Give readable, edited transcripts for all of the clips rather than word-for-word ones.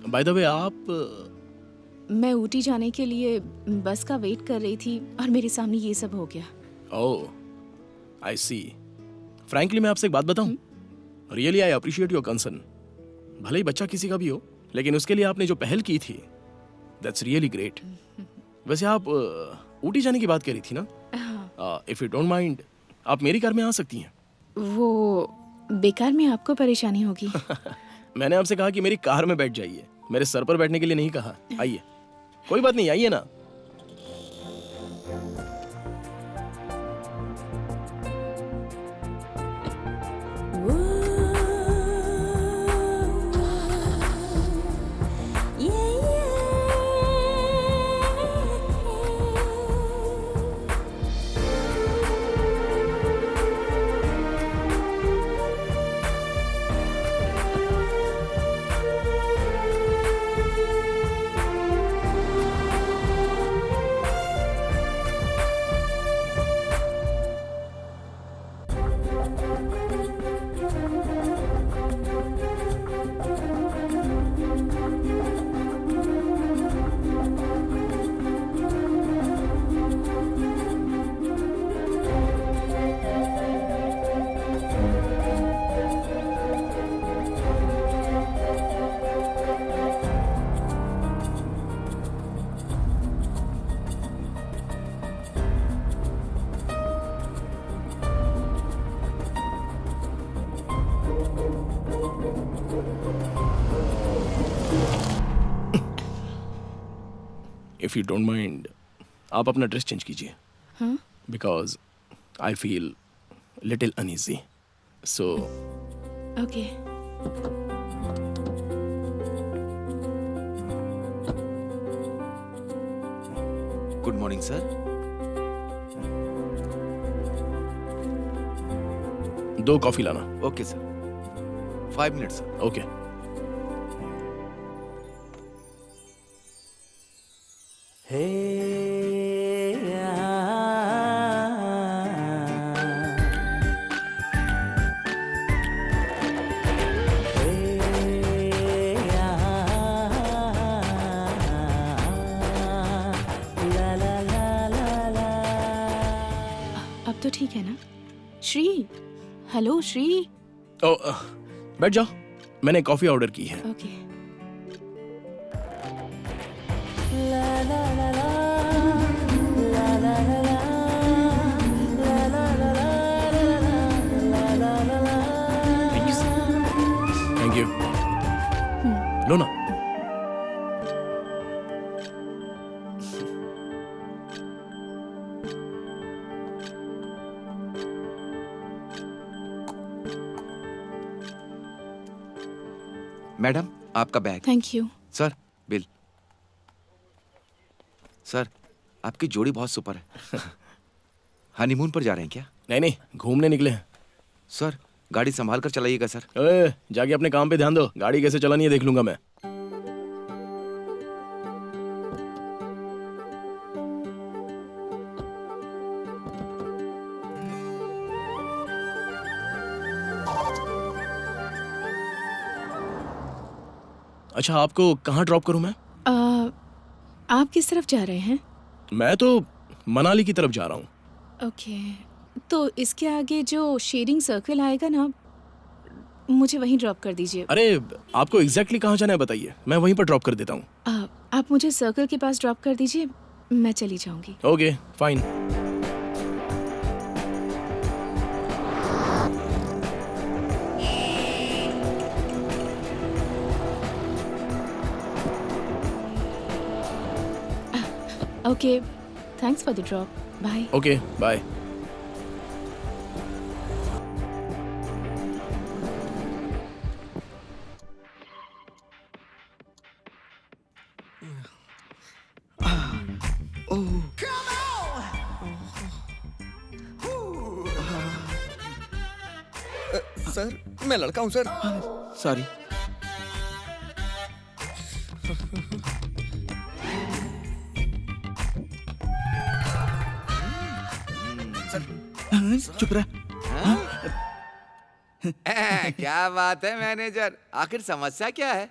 By the way आप मैं ऊटी जाने के लिए बस का वेट कर रही थी और मेरे सामने ये सब हो गया। ओह आई सी। फ्रैंकली मैं आपसे एक बात बताऊं, really I appreciate your concern. भले ही बच्चा किसी का भी हो, लेकिन उसके लिए आपने जो पहल की थी दैट्स रियली ग्रेट। वैसे आप ऊटी जाने की बात कर रही थी ना? इफ यू डोंट माइंड आप मेरी कार में आ सकती हैं। वो बेकार में आपको परेशानी होगी। मैंने आपसे कहा कि मेरी कार में बैठ जाइए, मेरे सर पर बैठने के लिए नहीं कहा। आइए, कोई बात नहीं, आइए ना। इफ यू डोंट माइंड आप अपना ड्रेस चेंज कीजिए, हाँ? Because I feel little uneasy. So okay. Good morning sir. 2 coffee लाना। Okay sir, 5 minutes sir. Okay. अब तो ठीक है ना? श्री, हेलो श्री। ओ बैठ जाओ, मैंने कॉफी ऑर्डर की है। ओके। Thank you. लो ना। मैडम आपका bag. Thank you. Sir bill. Sir आपकी जोड़ी बहुत सुपर है। हनीमून पर जा रहे हैं क्या? नहीं नहीं, घूमने निकले हैं। सर गाड़ी संभाल कर चलाइएगा सर। ओए, जाके अपने काम पे ध्यान दो, गाड़ी कैसे चलानी है देख लूंगा मैं। अच्छा, आपको कहाँ ड्रॉप करूं मैं? आप किस तरफ जा रहे हैं? मैं तो मनाली की तरफ जा रहा हूँ। ओके, तो इसके आगे जो शेयरिंग सर्कल आएगा ना, मुझे वहीं ड्रॉप कर दीजिए। अरे आपको एग्जैक्टली कहाँ जाना है बताइए, मैं वहीं पर ड्रॉप कर देता हूँ। आप मुझे सर्कल के पास ड्रॉप कर दीजिए, मैं चली जाऊंगी। Okay fine. Okay, thanks for the drop. Bye. Okay bye. Sir मैं लड़का हूँ सर। सॉरी। चुप रह। क्या बात है मैनेजर, आखिर समस्या क्या है?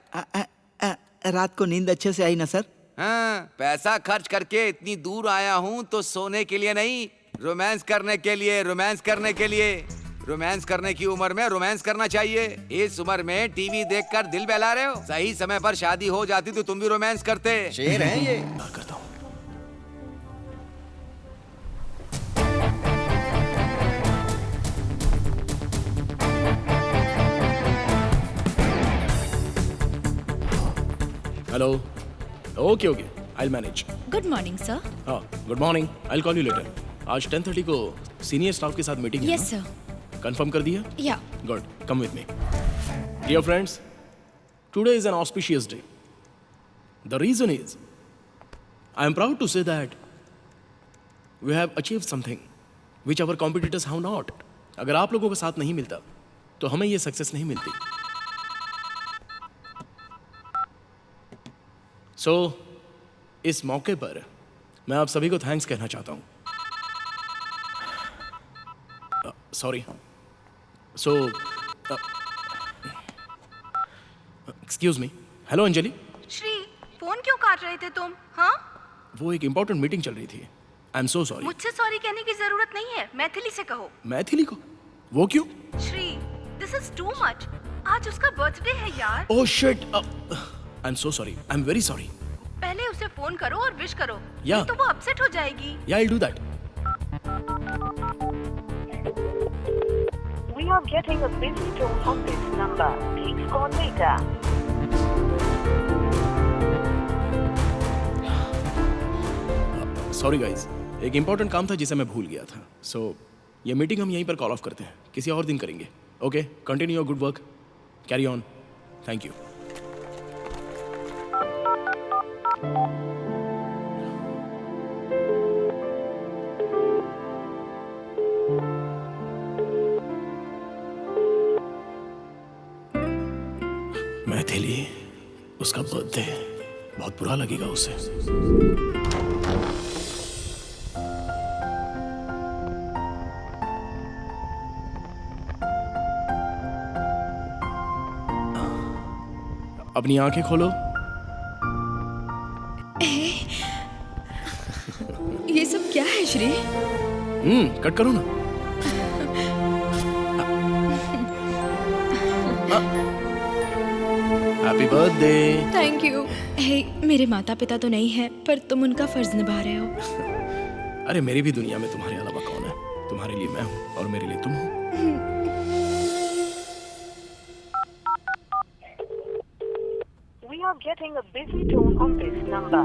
रात को नींद अच्छे से आई ना सर? हाँ, पैसा खर्च करके इतनी दूर आया हूँ तो सोने के लिए नहीं, रोमांस करने के लिए, रोमांस करने के लिए। रोमांस करने की उम्र में रोमांस करना चाहिए। इस उम्र में टीवी देखकर दिल बहला रहे हो। सही समय पर शादी हो जाती तो तुम भी रोमांस करते। शेर है ये। करता हूँ। Hello. Okay okay, I manage. Good morning sir. हाँ, good morning, I call you later. आज 10:30 को सीनियर स्टाफ के साथ मीटिंग है। Yes sir. कंफर्म कर दिया? या Good. Come with me. Dear friends, today is an auspicious day. The reason is, I am proud to say that we have achieved something which our competitors have not. अगर आप लोगों का साथ नहीं मिलता, तो हमें ये सक्सेस नहीं मिलती। So, इस मौके पर मैं आप सभी को थैंक्स कहना चाहता हूँ। Sorry. So, excuse me. Hello Anjali. Shri, phone क्यों काट रहे थे तुम? हाँ? वो एक इम्पोर्टेंट मीटिंग चल रही थी। आई एम सो सॉरी। मुझसे सॉरी कहने की जरूरत नहीं है, मैथिली से कहो। मैथिली को? वो क्यों? Shri, this is too much. आज उसका बर्थडे है यार। Oh shit. I am so sorry. I am very sorry. पहले उसे फोन करो और विश करो। या। नहीं तो वो अपसेट हो जाएगी। या, I do that. We are getting a busy tone on this number. Please call later. Sorry guys, एक इम्पोर्टेंट काम था जिसे मैं भूल गया था। सो ये मीटिंग हम यहीं पर कॉल ऑफ करते हैं, किसी और दिन करेंगे। Okay, continue your good work, carry on. Thank you. Maithili, उसका बर्थडे, बहुत बुरा लगेगा उसे। अपनी आंखें खोलो। ये सब क्या है श्री? कट करो ना। Happy birthday. Thank you. Hey, मेरे माता पिता तो नहीं है, पर तुम उनका फर्ज निभा रहे हो। अरे मेरी भी दुनिया में तुम्हारे अलावा कौन है? तुम्हारे लिए मैं हूँ और मेरे लिए तुम हो। We are getting a busy tone on this number.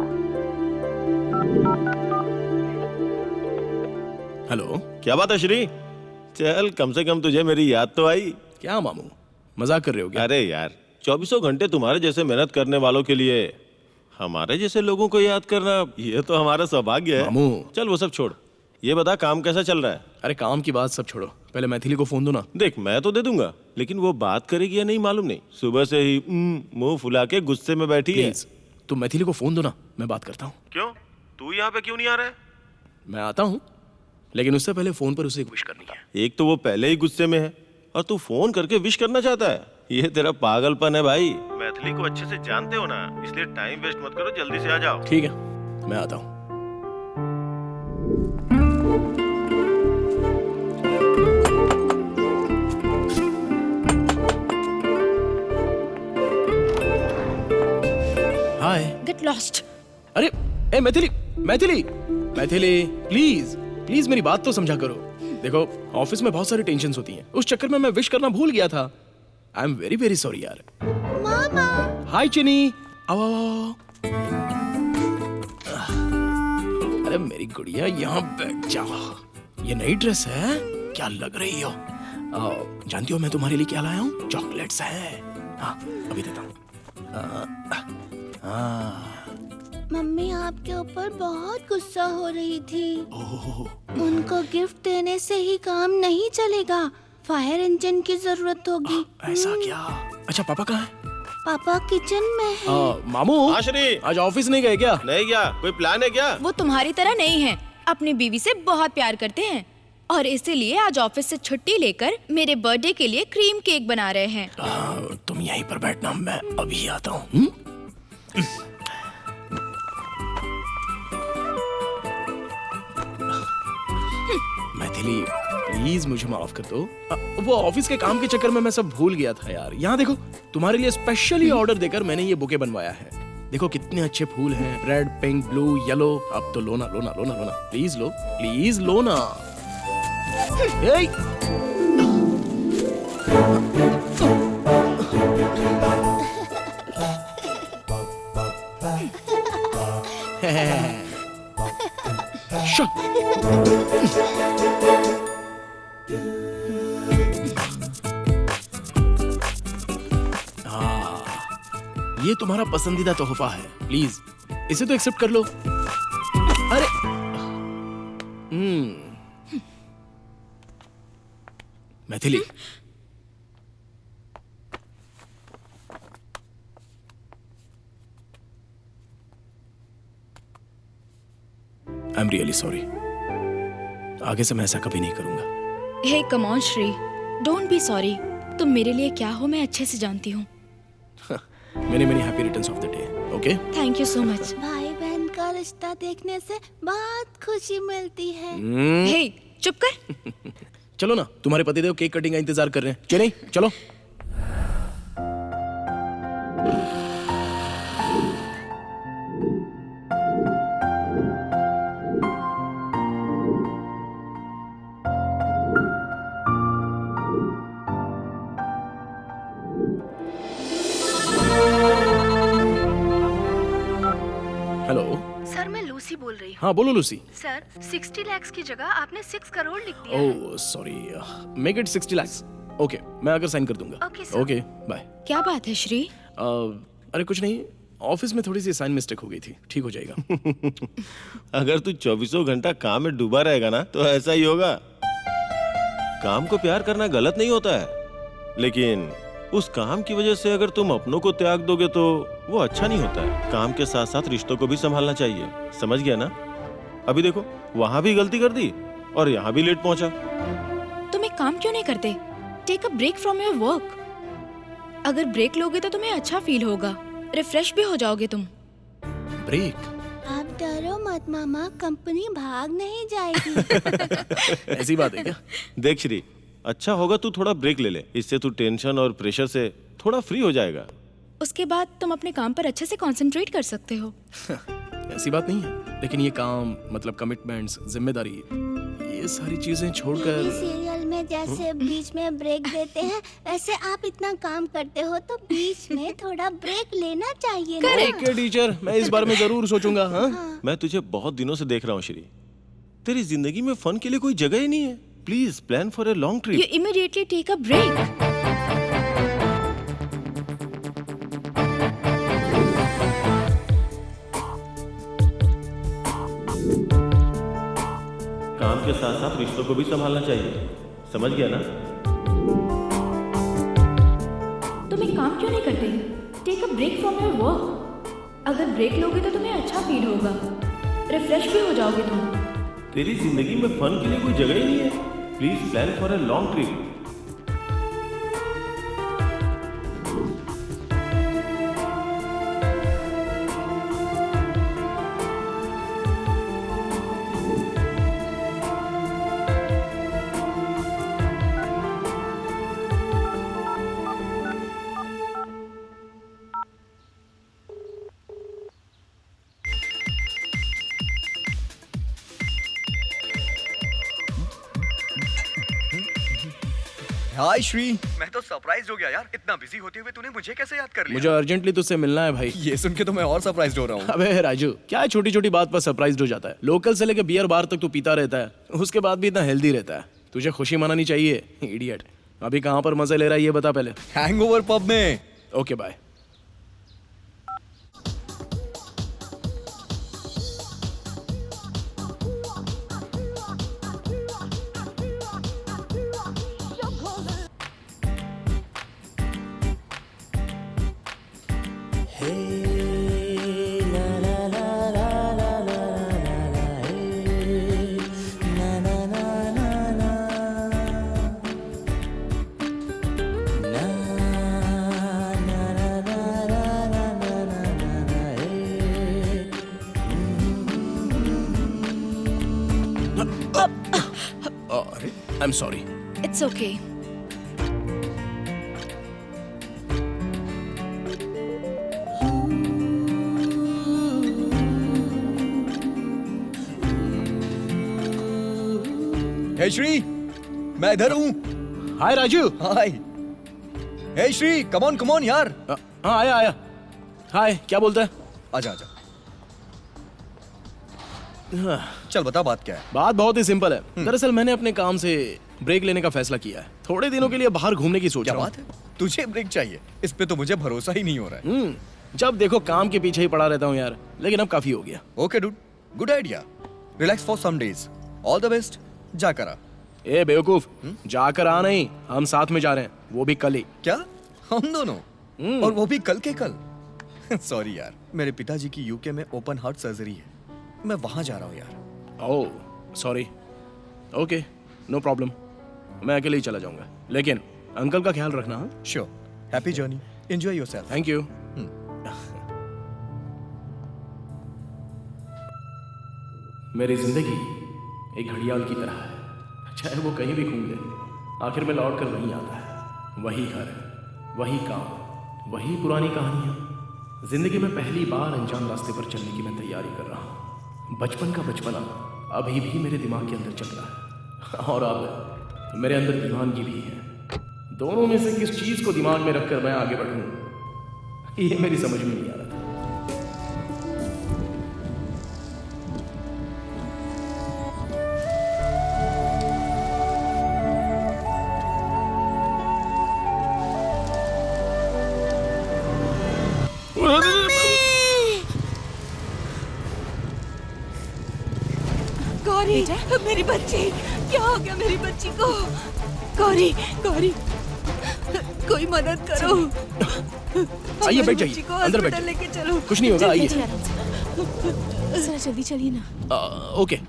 Hello. क्या बात है श्री? चल, कम से कम तुझे मेरी याद तो आई। क्या मामू, मजाक कर रहे हो क्या? अरे यार, 24 घंटे तुम्हारे जैसे मेहनत करने वालों के लिए हमारे जैसे लोगों को याद करना, ये तो हमारा सौभाग्य है। मामू। चल वो सब छोड़, ये बता काम कैसा चल रहा है? अरे काम की बात सब छोड़ो, पहले मैथिली को फोन दो ना। देख, मैं तो दे दूंगा, लेकिन वो बात करेगी या नहीं मालूम नहीं। सुबह से ही मुंह फुला के गुस्से में बैठी है। प्लीज तुम मैथिली को फोन दो ना, मैं बात करता हूँ। क्यों? तू यहाँ पे क्यों नहीं आ रहा है? मैं आता हूँ, लेकिन उससे पहले फोन पर उसे एक विश करनी है। एक तो वो पहले ही गुस्से में है और तू फोन करके विश करना चाहता है। ये तेरा पागलपन है भाई। मैथिली को अच्छे से जानते हो ना, इसलिए टाइम वेस्ट मत करो, जल्दी से आ जाओ। ठीक है, मैं आता हूँ। हाय। Get lost. अरे ए मैथिली, मैथिली, मैथिली, प्लीज प्लीज मेरी बात तो समझा करो। देखो, ऑफिस में बहुत सारी टेंशन्स होती हैं, उस चक्कर में मैं विश करना भूल गया था। I am very very sorry यार। मामा। हाय चिनी, आओ आओ। अरे मेरी गुड़िया, यहाँ बैठ जाओ। ये नई ड्रेस है, क्या लग रही हो? जानती हो मैं तुम्हारे लिए क्या लाया हूँ? चॉकलेट्स हैं। हाँ, अभी देता हूँ। मम्मी आपके ऊपर बहुत गुस्सा हो रही थी। ओह, उनको गिफ्ट देने से ही काम नहीं चलेगा, फायर इंजन की जरूरत होगी। ऐसा क्या? अच्छा, पापा कहाँ है? पापा किचन में है। मामू, हाँ श्री, आज ऑफिस नहीं गए क्या? नहीं क्या? कोई प्लान है क्या? वो तुम्हारी तरह नहीं है, अपनी बीवी से बहुत प्यार करते हैं और इसीलिए आज ऑफिस से छुट्टी लेकर मेरे बर्थडे के लिए क्रीम केक बना रहे हैं। तुम यहीं पर बैठना, मैं अभी आता हूँ। प्लीज मुझे माफ कर दो। वो ऑफिस के काम के चक्कर में मैं सब भूल गया था यार। यहाँ देखो, तुम्हारे लिए स्पेशली ऑर्डर देकर मैंने ये बुके बनवाया है। देखो कितने अच्छे फूल हैं, रेड, पिंक, ब्लू, येलो। अब तो लो ना, लो ना, लो ना, लो ना, प्लीज लो, प्लीज लो ना। ए! ये तुम्हारा पसंदीदा तोहफा है, प्लीज इसे तो एक्सेप्ट कर लो। अरे Maithili, I am really sorry. आगे से मैं ऐसा कभी नहीं करूंगा। Hey come on Shri, don't be sorry. तुम मेरे लिए क्या हो मैं अच्छे से जानती हूँ। Many many happy returns of the day. Okay, thank you so much. भाई बहन का रिश्ता देखने से बहुत खुशी मिलती है। हे चुप कर। चलो ना, तुम्हारे पतिदेव केक कटिंग का इंतजार कर रहे हैं। चलो चलो। हेलो। सर मैं लूसी बोल रही हूँ। हाँ बोलो लूसी। सर 60 लाख की जगह आपने 6 करोड़ लिख दिया। Oh sorry, make it 60 lakhs। Okay, मैं आकर साइन कर दूंगा। Okay, sir। Okay bye. क्या बात है श्री? अरे कुछ नहीं, ऑफिस में थोड़ी सी साइन मिस्टेक हो गई थी, ठीक हो जाएगा। अगर तू 24 घंटा काम में डूबा रहेगा ना तो ऐसा ही होगा। काम को प्यार करना गलत नहीं होता है, लेकिन उस काम की वजह से अगर तुम अपनों को त्याग दोगे तो वो अच्छा नहीं होता है। काम के साथ साथ रिश्तों को भी संभालना चाहिए, समझ गया ना? अभी देखो, वहां भी गलती कर दी और यहाँ भी लेट पहुंचा। तुम एक काम क्यों नहीं करते? Take a break from your work. अगर ब्रेक लोगे तो तुम्हें अच्छा फील होगा, रिफ्रेश भी हो जाओगे तुम। ब्रेक? आप डरो मत मामा, कंपनी भाग नहीं जाएगी। ऐसी बात है क्या? देख श्री, अच्छा होगा तू थोड़ा ब्रेक ले ले, इससे तू टेंशन और प्रेशर से थोड़ा फ्री हो जाएगा। उसके बाद तुम अपने काम पर अच्छे से कंसंट्रेट कर सकते हो। ऐसी बात नहीं है, लेकिन ये काम मतलब कमिटमेंट्स, जिम्मेदारी, ये सारी चीजें छोड़कर। टीवी सीरियल में जैसे बीच में ब्रेक देते हैं, वैसे आप इतना काम करते हो तो बीच में थोड़ा ब्रेक लेना चाहिए ना। ओके टीचर, मैं इस बारे में जरूर सोचूंगा। हाँ? मैं तुझे बहुत दिनों से देख रहा हूँ श्री, तेरी जिंदगी में फन के लिए कोई जगह ही नहीं है। Please plan for a long You trip. immediately take a break. काम के साथ साथ रिश्तों को भी संभालना चाहिए, समझ गया ना? तुम एक काम क्यों नहीं करते? Take a break from your work. अगर ब्रेक लोगे तो तुम्हें अच्छा फील होगा, रिफ्रेश भी हो जाओगे तुम। तेरी जिंदगी में फन के लिए कोई जगह ही नहीं है। Please plan for a long trip. Hi Shri. मैं तो सरप्राइज हो गया यार, इतना बिजी होते हुए तूने मुझे कैसे याद कर लिया? मुझे अर्जेंटली तुझसे मिलना है भाई। ये सुन के तो मैं और सरप्राइज हो रहा हूँ। अबे राजू, क्या छोटी छोटी बात पर सरप्राइज हो जाता है? लोकल से लेके बियर बार तक तू पीता रहता है, उसके बाद भी इतना हेल्दी रहता है। तुझे खुशी मनानी चाहिए, इडियट। अभी कहाँ पर मजे ले रहा है ये बता पहले। हैंगओवर पब में। Okay bye. I am sorry. It's okay. Hey Shri, मैं इधर हूँ। Hi Raju. Hi. Hey Shri, come on यार। हाँ आया। हाय, क्या बोलता है? आजा। चल बता बात क्या है। बात बहुत ही सिंपल है। दरअसल मैंने अपने काम से ब्रेक लेने का फैसला किया है। थोड़े दिनों के लिए बाहर घूमने की सोच क्या रहा हूँ। बात है? तुझे ब्रेक चाहिए? इस पे तो मुझे भरोसा ही नहीं हो रहा है। जब देखो काम के पीछे ही पड़ा रहता हूँ यार, लेकिन अब काफी हो गया। Okay dude, good idea. Relax for some days. All the best. जा करा। ए बेवकूफ, जाकर आ नहीं, हम साथ में जा रहे हैं, वो भी कल ही। क्या? हम दोनों? और वो भी कल के कल? सॉरी यार, मेरे पिताजी की यूके में ओपन हार्ट सर्जरी है, मैं वहां जा रहा हूँ यार। Oh sorry. Okay, no problem, मैं अकेले ही चला जाऊंगा, लेकिन अंकल का ख्याल रखना। हाँ, sure. Happy journey, enjoy yourself. Thank you. मेरी जिंदगी एक घड़ियाल की तरह है, चाहे वो कहीं भी घूम ले, आखिर में लौट कर वहीं आता है। वही घर, वही काम, वही पुरानी कहानियां। जिंदगी में पहली बार अनजान रास्ते पर चलने की मैं तैयारी कर रहा हूँ। बचपन का बचपना अभी भी मेरे दिमाग के अंदर चल रहा है, और अब मेरे अंदर दीवानगी भी है। दोनों में से किस चीज को दिमाग में रखकर मैं आगे बढ़ूं, ये मेरी समझ में नहीं आ रहा था। गौरी, मेरी बच्ची, क्या हो गया मेरी बच्ची को? गौरी, कोई मदद करो। आइए बैठ जाइए, अंदर बैठ। लेके चलो। कुछ नहीं होगा, आइए। सर जल्दी चलिए ना। ओके।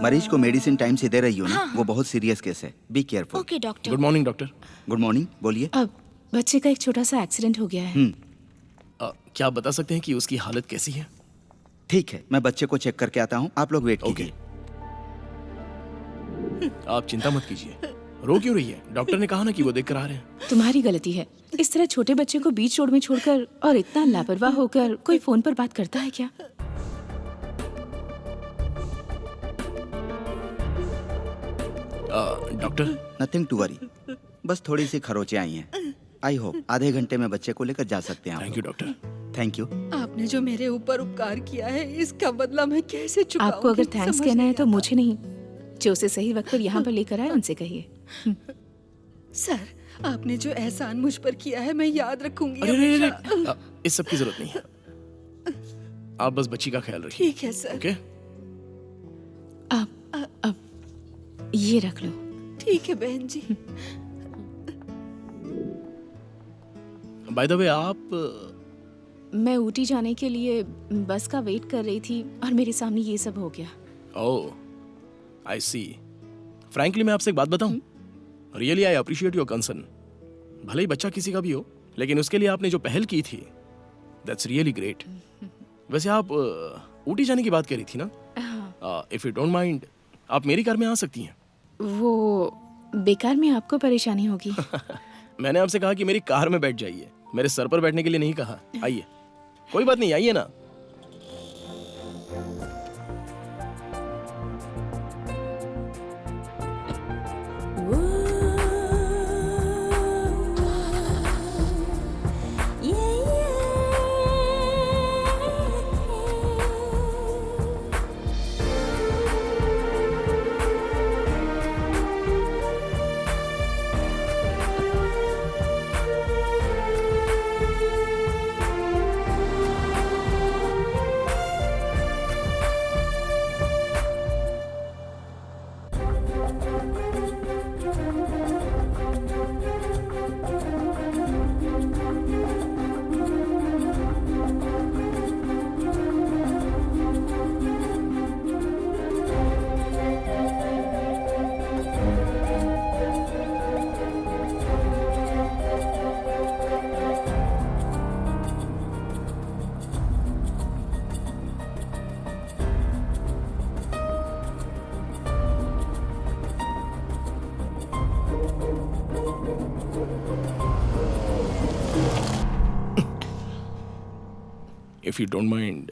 मरीज को मेडिसिन टाइम से दे रही हो ना? वो बहुत सीरियस केस है, be careful. Okay doctor. Good morning doctor. Good morning, बोलिए। अब बच्चे का एक छोटा सा एक्सीडेंट हो गया है। क्या आप बता सकते हैं कि उसकी हालत कैसी है? ठीक है, मैं बच्चे को चेक करके आता हूँ, आप लोग वेट कीजिए। आप चिंता मत कीजिए। रो क्यों रही है? डॉक्टर ने कहा ना कि वो देख कर आ रहे हैं। तुम्हारी गलती है, इस तरह छोटे बच्चे को बीच रोड में छोड़कर और इतना लापरवाह होकर कोई फोन पर बात करता है क्या? डॉक्टर, नथिंग टू वरी, बस थोड़ी सी खरोचे आई हैं। आई होप आधे घंटे में बच्चे को लेकर जा सकते हैं आप। Thank you doctor. Thank you. आपने जो मेरे ऊपर उपकार किया है, इसका बदला मैं कैसे चुकाऊंगी? आपको अगर थैंक्स समझ कहना है नहीं तो आता। मुझे नहीं, जो उसे सही वक्त पर यहाँ पर लेकर आए उनसे कहिए। सर, आपने जो एहसान मुझ पर किया है, मैं याद रखूंगी अरे हमेशा। इस सब की जरूरत नहीं है, आप बस बच्ची का ख्याल रखिए। ठीक है सर। ओके। अब ये रख लो। ठीक है बहन जी। बाय द वे, आप मैं ऊटी जाने के लिए बस का वेट कर रही थी और मेरे सामने ये सब हो गया। ओह, आई सी। फ्रैंकली मैं आपसे एक बात बताऊं, really I appreciate your concern. भले ही बच्चा किसी का भी हो, लेकिन उसके लिए आपने जो पहल की थी, दैट्स रियली ग्रेट। वैसे आप ऊटी जाने की बात कर रही थी ना? इफ यू डोंट माइंड, आप मेरी कार में आ सकती हैं। वो बेकार में आपको परेशानी होगी। मैंने आपसे कहा कि मेरी कार में बैठ जाइए, मेरे सर पर बैठने के लिए नहीं कहा। आइए, कोई बात नहीं, आइए ना। इफ यू डोंट माइंड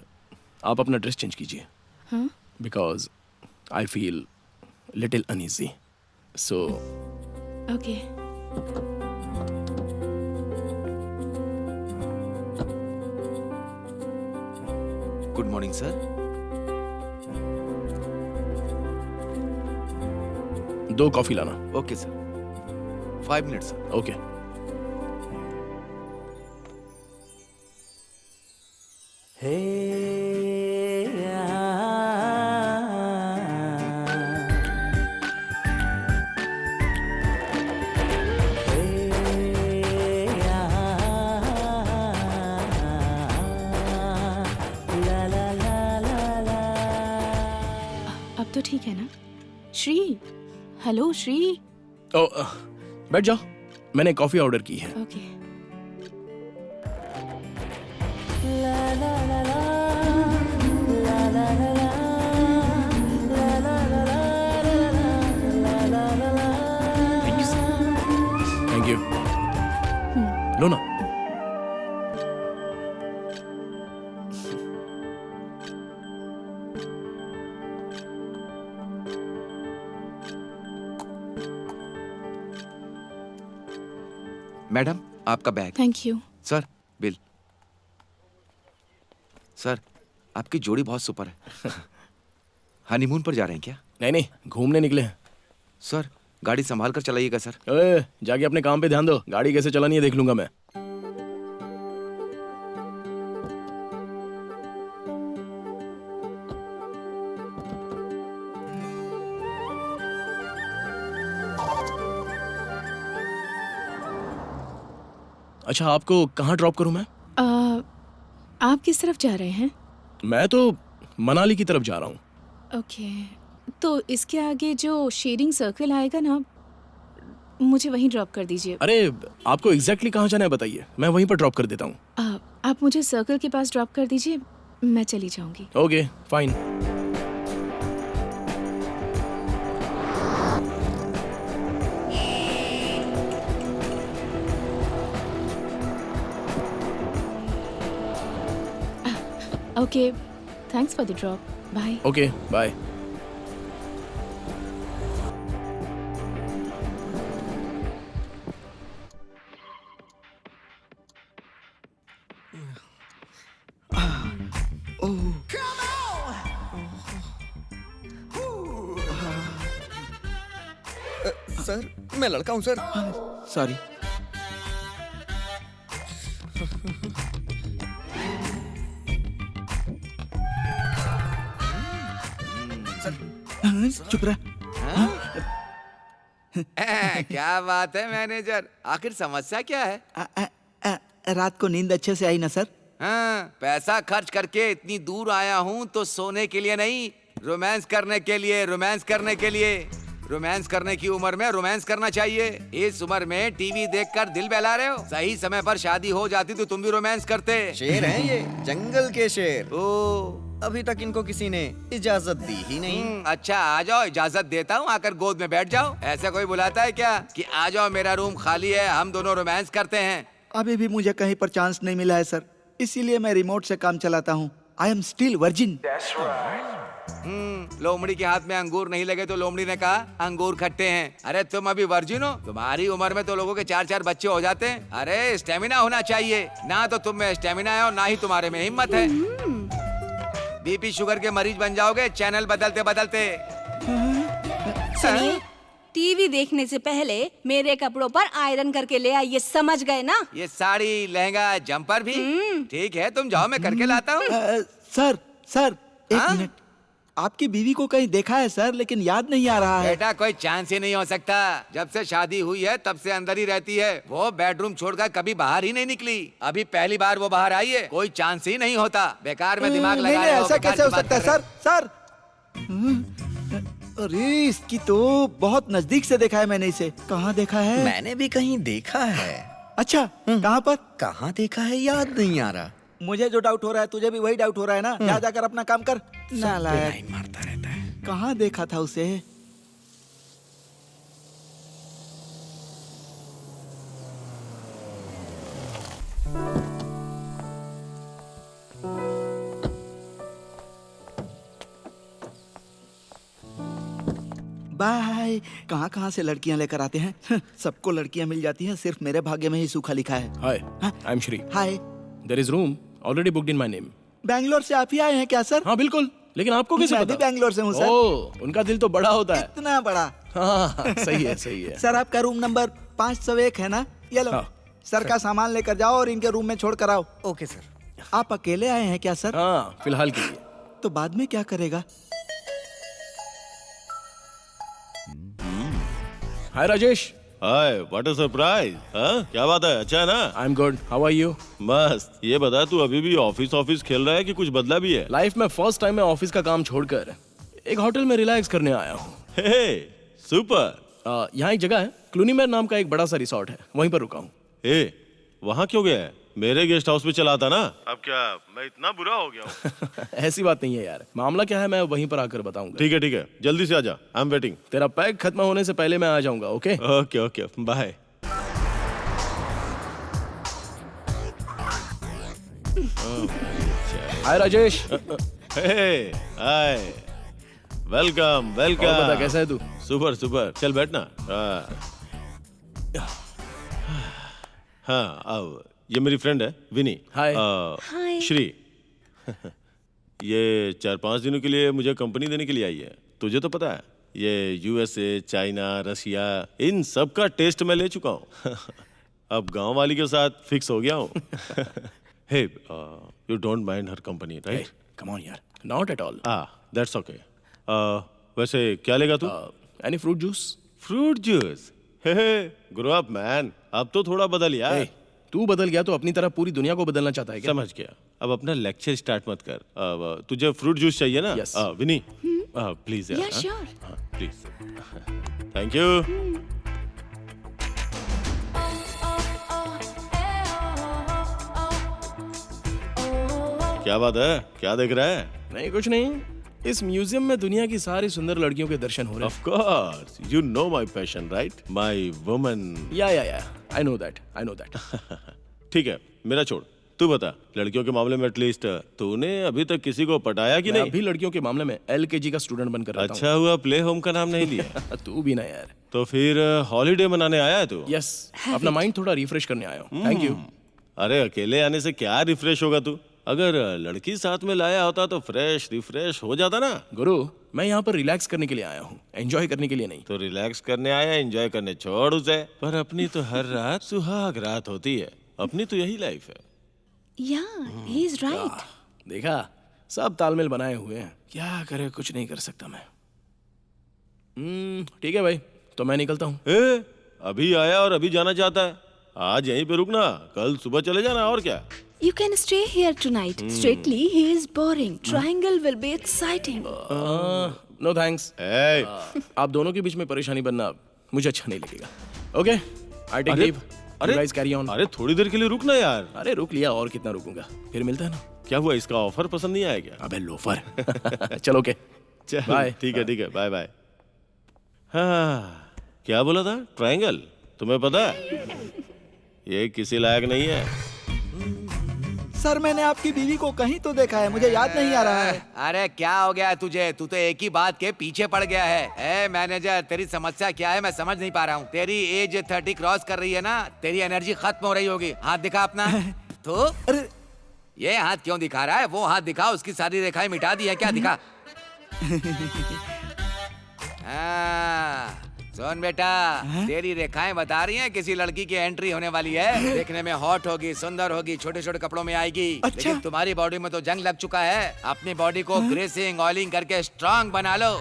आप अपना ड्रेस चेंज कीजिए हाँ because I feel little uneasy so okay good morning sir. 2 coffee लाना। Okay sir, 5 minutes sir. Okay अब तो ठीक है ना? श्री, हेलो श्री। ओ बैठ जाओ, मैंने कॉफी ऑर्डर की है। Okay thank you. लो ना। मैडम आपका bag. Thank you. Sir bill. Sir आपकी जोड़ी बहुत सुपर है। हनीमून पर जा रहे हैं क्या? नहीं नहीं, घूमने निकले हैं। सर गाड़ी संभाल कर चलाइएगा सर। जाके अपने काम पे ध्यान दो, गाड़ी कैसे चलानी है देख लूंगा मैं। अच्छा, आपको कहाँ ड्रॉप करूं मैं? आप किस तरफ जा रहे हैं? मैं तो मनाली की तरफ जा रहा हूँ। ओके, तो इसके आगे जो शेयरिंग सर्कल आएगा ना, मुझे वहीं ड्रॉप कर दीजिए। अरे आपको एग्जैक्टली कहाँ जाना है बताइए, मैं वहीं पर ड्रॉप कर देता हूँ। आप मुझे सर्कल के पास ड्रॉप कर दीजिए, मैं चली जाऊंगी। Okay fine. Okay, thanks for the drop. Bye. Okay bye. Sir मैं लड़का हूँ सर। सॉरी। चुप रह। क्या बात है मैनेजर, आखिर समस्या क्या है? रात को नींद अच्छे से आई ना सर? हाँ, पैसा खर्च करके इतनी दूर आया हूँ तो सोने के लिए नहीं, रोमांस करने के लिए। रोमांस करने के लिए, रोमांस करने की उम्र में रोमांस करना चाहिए। इस उम्र में टीवी देखकर दिल बहला रहे हो। सही समय पर शादी हो जाती तो तुम भी रोमांस करते। शेर हैं ये, जंगल के शेर। ओ अभी तक इनको किसी ने इजाजत दी ही नहीं। अच्छा आ जाओ, इजाजत देता हूँ, आकर गोद में बैठ जाओ। ऐसा कोई बुलाता है क्या कि आ जाओ मेरा रूम खाली है, हम दोनों रोमांस करते हैं? अभी भी मुझे कहीं पर चांस नहीं मिला है सर, इसीलिए मैं रिमोट से काम चलाता हूँ। I am still virgin. लोमड़ी के हाथ में अंगूर नहीं लगे तो लोमड़ी ने कहा अंगूर खट्टे हैं। अरे तुम अभी वर्जिन हो? तुम्हारी उम्र में तो लोगों के 4-4 बच्चे हो जाते हैं। अरे स्टेमिना होना चाहिए, ना तो तुम में स्टेमिना है और ना ही तुम्हारे में हिम्मत है। बीपी शुगर के मरीज बन जाओगे चैनल बदलते बदलते। सुनिए, टीवी देखने से पहले मेरे कपड़ों पर आयरन करके ले आइए, समझ गए ना? ये साड़ी, लहंगा, जंपर भी ठीक है, तुम जाओ मैं करके लाता हूँ। सर एक मिनट, आपकी बीवी को कहीं देखा है सर, लेकिन याद नहीं आ रहा है। बेटा कोई चांस ही नहीं हो सकता, जब से शादी हुई है तब से अंदर ही रहती है। वो बेडरूम छोड़कर कभी बाहर ही नहीं निकली। अभी पहली बार वो बाहर आई है, कोई चांस ही नहीं होता। बेकार में दिमाग लगा रहे हो। ऐसा बेकार कैसे हो की बात सकता है कर रहे सर? अरे इसकी तो बहुत नजदीक से देखा है मैंने इसे। कहाँ देखा है? मैंने भी कहीं देखा है। अच्छा, कहाँ पर? कहाँ देखा है याद नहीं आ रहा। मुझे जो डाउट हो रहा है तुझे भी वही डाउट हो रहा है ना? जा जाकर अपना काम कर। नालायक, लाइन मारता रहता है। कहाँ देखा था उसे? बाय। कहाँ कहाँ से लड़कियाँ लेकर आते हैं। सबको लड़कियाँ मिल जाती हैं, सिर्फ मेरे भाग्य में ही सूखा लिखा है। Hi, I am Shri. Hi. There is room already booked in my name. Bangalore से आप ही आए हैं क्या सर? हाँ बिल्कुल, लेकिन आपको कैसे मैं पता? भी बैंगलोर से हूँ सर। ओह, उनका दिल तो बड़ा होता है। इतना बड़ा। हाँ, सही है सही है। सर आपका रूम नंबर 501 है ना? ये लो। हाँ, सर का सामान लेकर जाओ और इनके रूम में छोड़ कर आओ। Okay sir. आप अकेले आए हैं क्या सर? हाँ, फिलहाल के लिए। तो बाद में क्या करेगा? Hi Rajesh. Hi, what a surprise. हाँ, क्या बात है? अच्छा है ना? I am good, how are you? मस्त। ये बता, तू अभी भी ऑफिस खेल रहा है कि कुछ बदला भी है? लाइफ में फर्स्ट टाइम मैं ऑफिस का काम छोड़कर एक होटल में रिलैक्स करने आया हूँ। हे, सुपर। यहाँ एक जगह है, क्लूनीमेर नाम का एक बड़ा सा रिसोर्ट है, वहीं पर रुका हूँ। ए, वहाँ क्यों गया है? मेरे गेस्ट हाउस में चला था ना। अब क्या मैं इतना बुरा हो गया हूँ? ऐसी बात नहीं है यार, मामला क्या है मैं वहीं पर आकर बताऊंगा। ठीक है, जल्दी से आजा, आई एम वेटिंग। तेरा पैक खत्म होने से पहले मैं आ जाऊंगा। Okay okay, bye. Hi Rajesh. Hey, hi, welcome. और बता कैसा है तू? सुपर, चल बैठना। हाँ, अब ये मेरी फ्रेंड है विनी। हाय। हाय। श्री। ये 4-5 दिनों के लिए मुझे कंपनी देने के लिए आई है। तुझे तो पता है, ये यूएसए, चाइना, रशिया, इन सब का टेस्ट मैं ले चुका हूँ। अब गांव वाली के साथ फिक्स हो गया हूँ। Hey, you don't mind her company, right? Come on यार, not at all. That's okay. वैसे क्या लेगा तू? Any fruit juice? Fruit juice? Hey, grow up man. अब तो थोड़ा बदल यार। तू बदल गया तो अपनी तरह पूरी दुनिया को बदलना चाहता है क्या? समझ गया। अब अपना लेक्चर स्टार्ट मत कर। अब तुझे फ्रूट जूस चाहिए ना? Yes. विनी, प्लीज यार। Yeah, sure. Please. Thank you. क्या बात है? क्या देख रहा है? नहीं कुछ नहीं, इस म्यूजियम में दुनिया की सारी सुंदर लड़कियों के दर्शन हो रहे Of course, you know my passion, right? My woman. हैं। या आई नो दैट। ठीक है, मेरा छोड़, तू बता, लड़कियों के मामले में एटलीस्ट तूने अभी तक किसी को पटाया कि मैं नहीं? अभी लड़कियों के मामले में LKG का स्टूडेंट बनकर रहता अच्छा हुआ प्ले होम का नाम नहीं लिया। हूँ। तू भी ना यार। तो फिर हॉलीडे मनाने आया है तू? यस, अपना माइंड थोड़ा रिफ्रेश करने आया हूँ। Thank you. अरे अकेले आने से क्या रिफ्रेश होगा तू? अगर लड़की साथ में लाया होता तो फ्रेश रिफ्रेश हो जाता ना। गुरु, मैं यहाँ पर रिलैक्स करने के लिए आया हूँ, एंजॉय करने के लिए नहीं। तो रिलैक्स करने आया, एंजॉय करने छोड़ उसे। पर अपनी तो हर रात सुहाग रात होती है। अपनी तो यही लाइफ है। Yeah, he is right. देखा, सब तालमेल बनाए हुए हैं, क्या करे, कुछ नहीं कर सकता मैं। ठीक है भाई, तो मैं निकलता हूँ। अभी आया और अभी जाना चाहता है? आज यहीं पे रुकना, कल सुबह चले जाना, और क्या? You can stay here tonight. Strictly, he is boring. Triangle will be exciting. No thanks. आप दोनों के बीच में परेशानी बनना मुझे अच्छा नहीं लगेगा। Okay, I take leave. अरे गाइस कैरी ऑन। अरे थोड़ी देर के लिए रुकना यार। अरे रुक लिया, और कितना रुकूंगा, फिर मिलता है ना। क्या हुआ, इसका ऑफर पसंद नहीं आया क्या? अबे लोफर। चलो ओके, बाय। ठीक है, बाय बाय। हाँ, क्या बोला था? ट्रायंगल? तुम्हें पता है ये किसी लायक नहीं है। सर मैंने आपकी बीवी को कहीं तो देखा है, मुझे याद नहीं आ रहा है। अरे क्या हो गया है तुझे? तू तो एक ही बात के पीछे पड़ गया है। ए मैनेजर, तेरी समस्या क्या है मैं समझ नहीं पा रहा हूँ। तेरी एज 30 क्रॉस कर रही है ना, तेरी एनर्जी खत्म हो रही होगी। हाथ दिखा अपना। तो अरे ये हाथ क्यों दिखा रहा है? वो हाथ दिखा, उसकी सारी रेखाएं मिटा दी है क्या? दिखा। सुन बेटा, तेरी रेखाएं बता रही हैं किसी लड़की की एंट्री होने वाली है। देखने में हॉट होगी, सुंदर होगी, छोटे छोटे कपड़ों में आएगी। अच्छा? लेकिन तुम्हारी बॉडी में तो जंग लग चुका है। अपनी बॉडी को ग्रेसिंग, ऑयलिंग करके स्ट्रांग बना लो।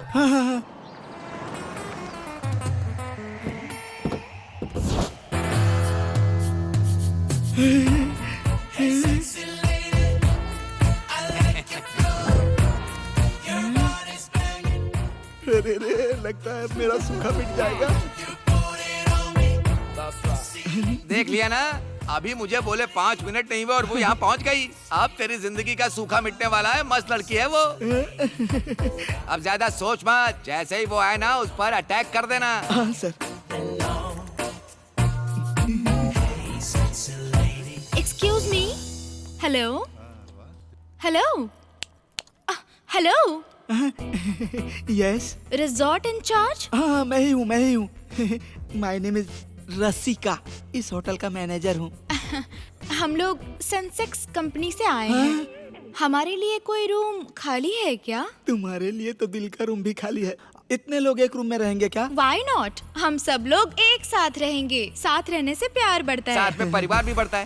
अरे लगता है मेरा सूखा मिट जाएगा। देख लिया ना, अभी मुझे बोले 5 मिनट नहीं हुए और वो यहाँ पहुँच गई। अब तेरी जिंदगी का सूखा मिटने वाला है। मस्त लड़की है वो। अब ज्यादा सोच मत, जैसे ही वो आए ना उस पर अटैक कर देना। हाँ sir. Excuse me. Hello? Hello? Hello? Yes resort incharge? हाँ मैं ही हूँ माय नेम इज रसिका, इस होटल का मैनेजर हूँ। हम लोग सेंसेक्स कंपनी से आए हैं। हमारे लिए कोई रूम खाली है क्या? तुम्हारे लिए तो दिल का रूम भी खाली है। इतने लोग एक रूम में रहेंगे क्या? Why not? हम सब लोग एक साथ रहेंगे। साथ रहने से प्यार बढ़ता है। साथ में परिवार भी बढ़ता है।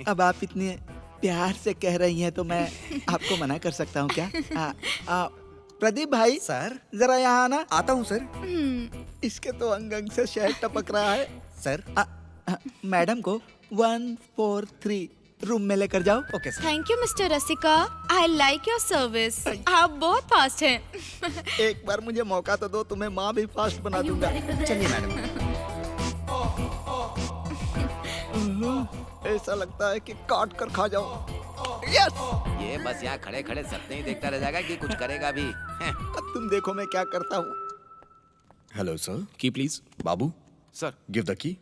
अब आप इतने प्यार से कह रही हैं तो मैं आपको मना कर सकता हूँ क्या? प्रदीप भाई सर जरा यहाँ आना। आता हूँ सर। इसके तो अंग अंग से शहद टपक रहा है। सर मैडम को 143 रूम में लेकर जाओ। Okay sir. Thank you mister Rasika, I like your service. आप बहुत फास्ट हैं। एक बार मुझे मौका तो दो, तुम्हें माँ भी फास्ट बना दूंगा। चलिए मैडम। ऐसा लगता है कि काट कर खा जाओ। यस। ये बस यहाँ खड़े खड़े सपने ही देखता रह जाएगा कि कुछ करेगा भी। अब तुम देखो मैं क्या करता हूँ। Hello sir. Key please. Babu sir give the key.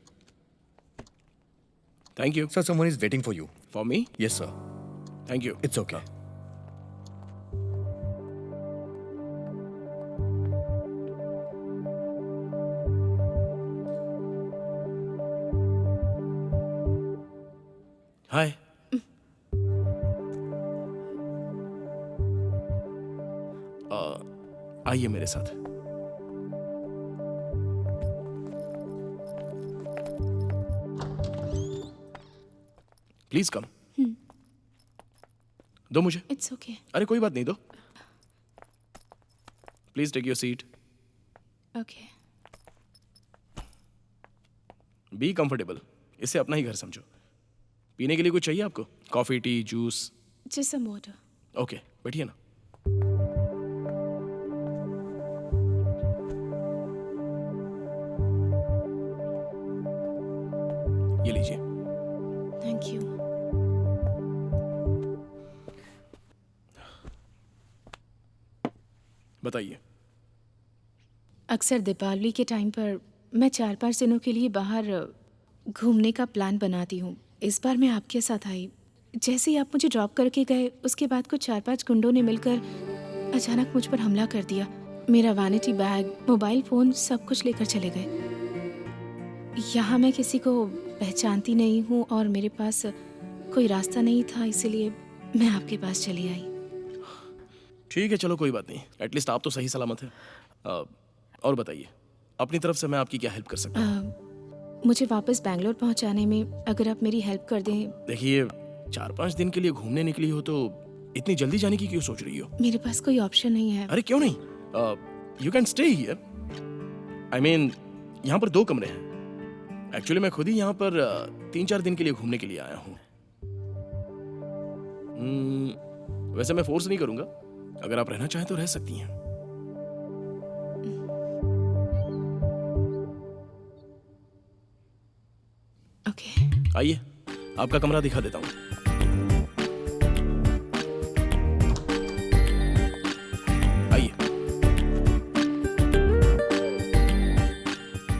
Thank you. Sir someone is waiting for you. For me? Yes sir. Thank you. It's okay. Hi. आइए मेरे साथ। Please come. दो मुझे। It's okay. अरे कोई बात नहीं, दो। Please take your seat. Okay. Be comfortable. इसे अपना ही घर समझो। पीने के लिए कुछ चाहिए आपको? Coffee, tea, juice? Just some water. Okay, बैठिए ना। ये लीजिए। Thank you. बताइए। अक्सर दीपावली के टाइम पर मैं 4-5 दिनों के लिए बाहर घूमने का प्लान बनाती हूँ। इस बार मैं आपके साथ आई। जैसे ही आप मुझे ड्रॉप करके गए, उसके बाद कुछ 4-5 गुंडों ने मिलकर अचानक मुझ पर हमला कर दिया। मेरा वैनिटी बैग, मोबाइल फ़ोन सब कुछ लेकर चले गए। यहाँ मैं किसी को पहचानती नहीं हूँ और मेरे पास कोई रास्ता नहीं था, इसीलिए मैं आपके पास चली आई। ठीक है, चलो कोई बात नहीं। एटलीस्ट आप तो सही सलामत हैं। और बताइए, अपनी तरफ से मैं आपकी क्या हेल्प कर सकता हूँ? मुझे वापस बैंगलोर पहुँचाने में अगर आप मेरी हेल्प कर दें। देखिए, 4-5 दिन के लिए घूमने निकली हो तो इतनी जल्दी जाने की क्यों सोच रही हो? मेरे पास कोई ऑप्शन नहीं है। अरे क्यों नहीं? You can stay here. I mean, यहाँ पर 2 कमरे हैं। एक्चुअली मैं खुद ही यहाँ पर 3-4 दिन के लिए घूमने के लिए आया हूँ। वैसे मैं फोर्स नहीं करूँगा। अगर आप रहना चाहें तो रह सकती हैं। ओके। आइए, आपका कमरा दिखा देता हूँ। आइए।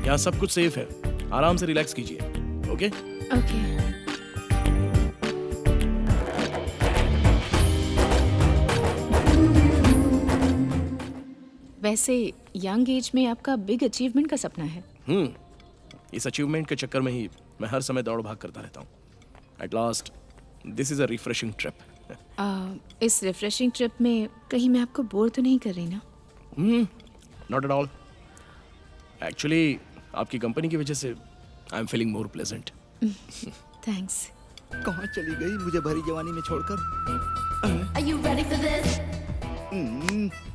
यहाँ सब कुछ सेफ है। आराम से रिलैक्स कीजिए। ओके? ओके। वैसे यंग एज में आपका बिग अचीवमेंट का सपना है? इस अचीवमेंट के चक्कर में ही मैं हर समय दौड़ भाग करता रहता हूँ। At last this is a refreshing trip. इस रिफ्रेशिंग ट्रिप में कहीं मैं आपको बोर तो नहीं कर रही ना? Not at all. एक्चुअली आपकी कंपनी की वजह से I am feeling more pleasant. Thanks. कहाँ चली गई मुझे भरी जवानी में छोड़कर? Are you ready for this?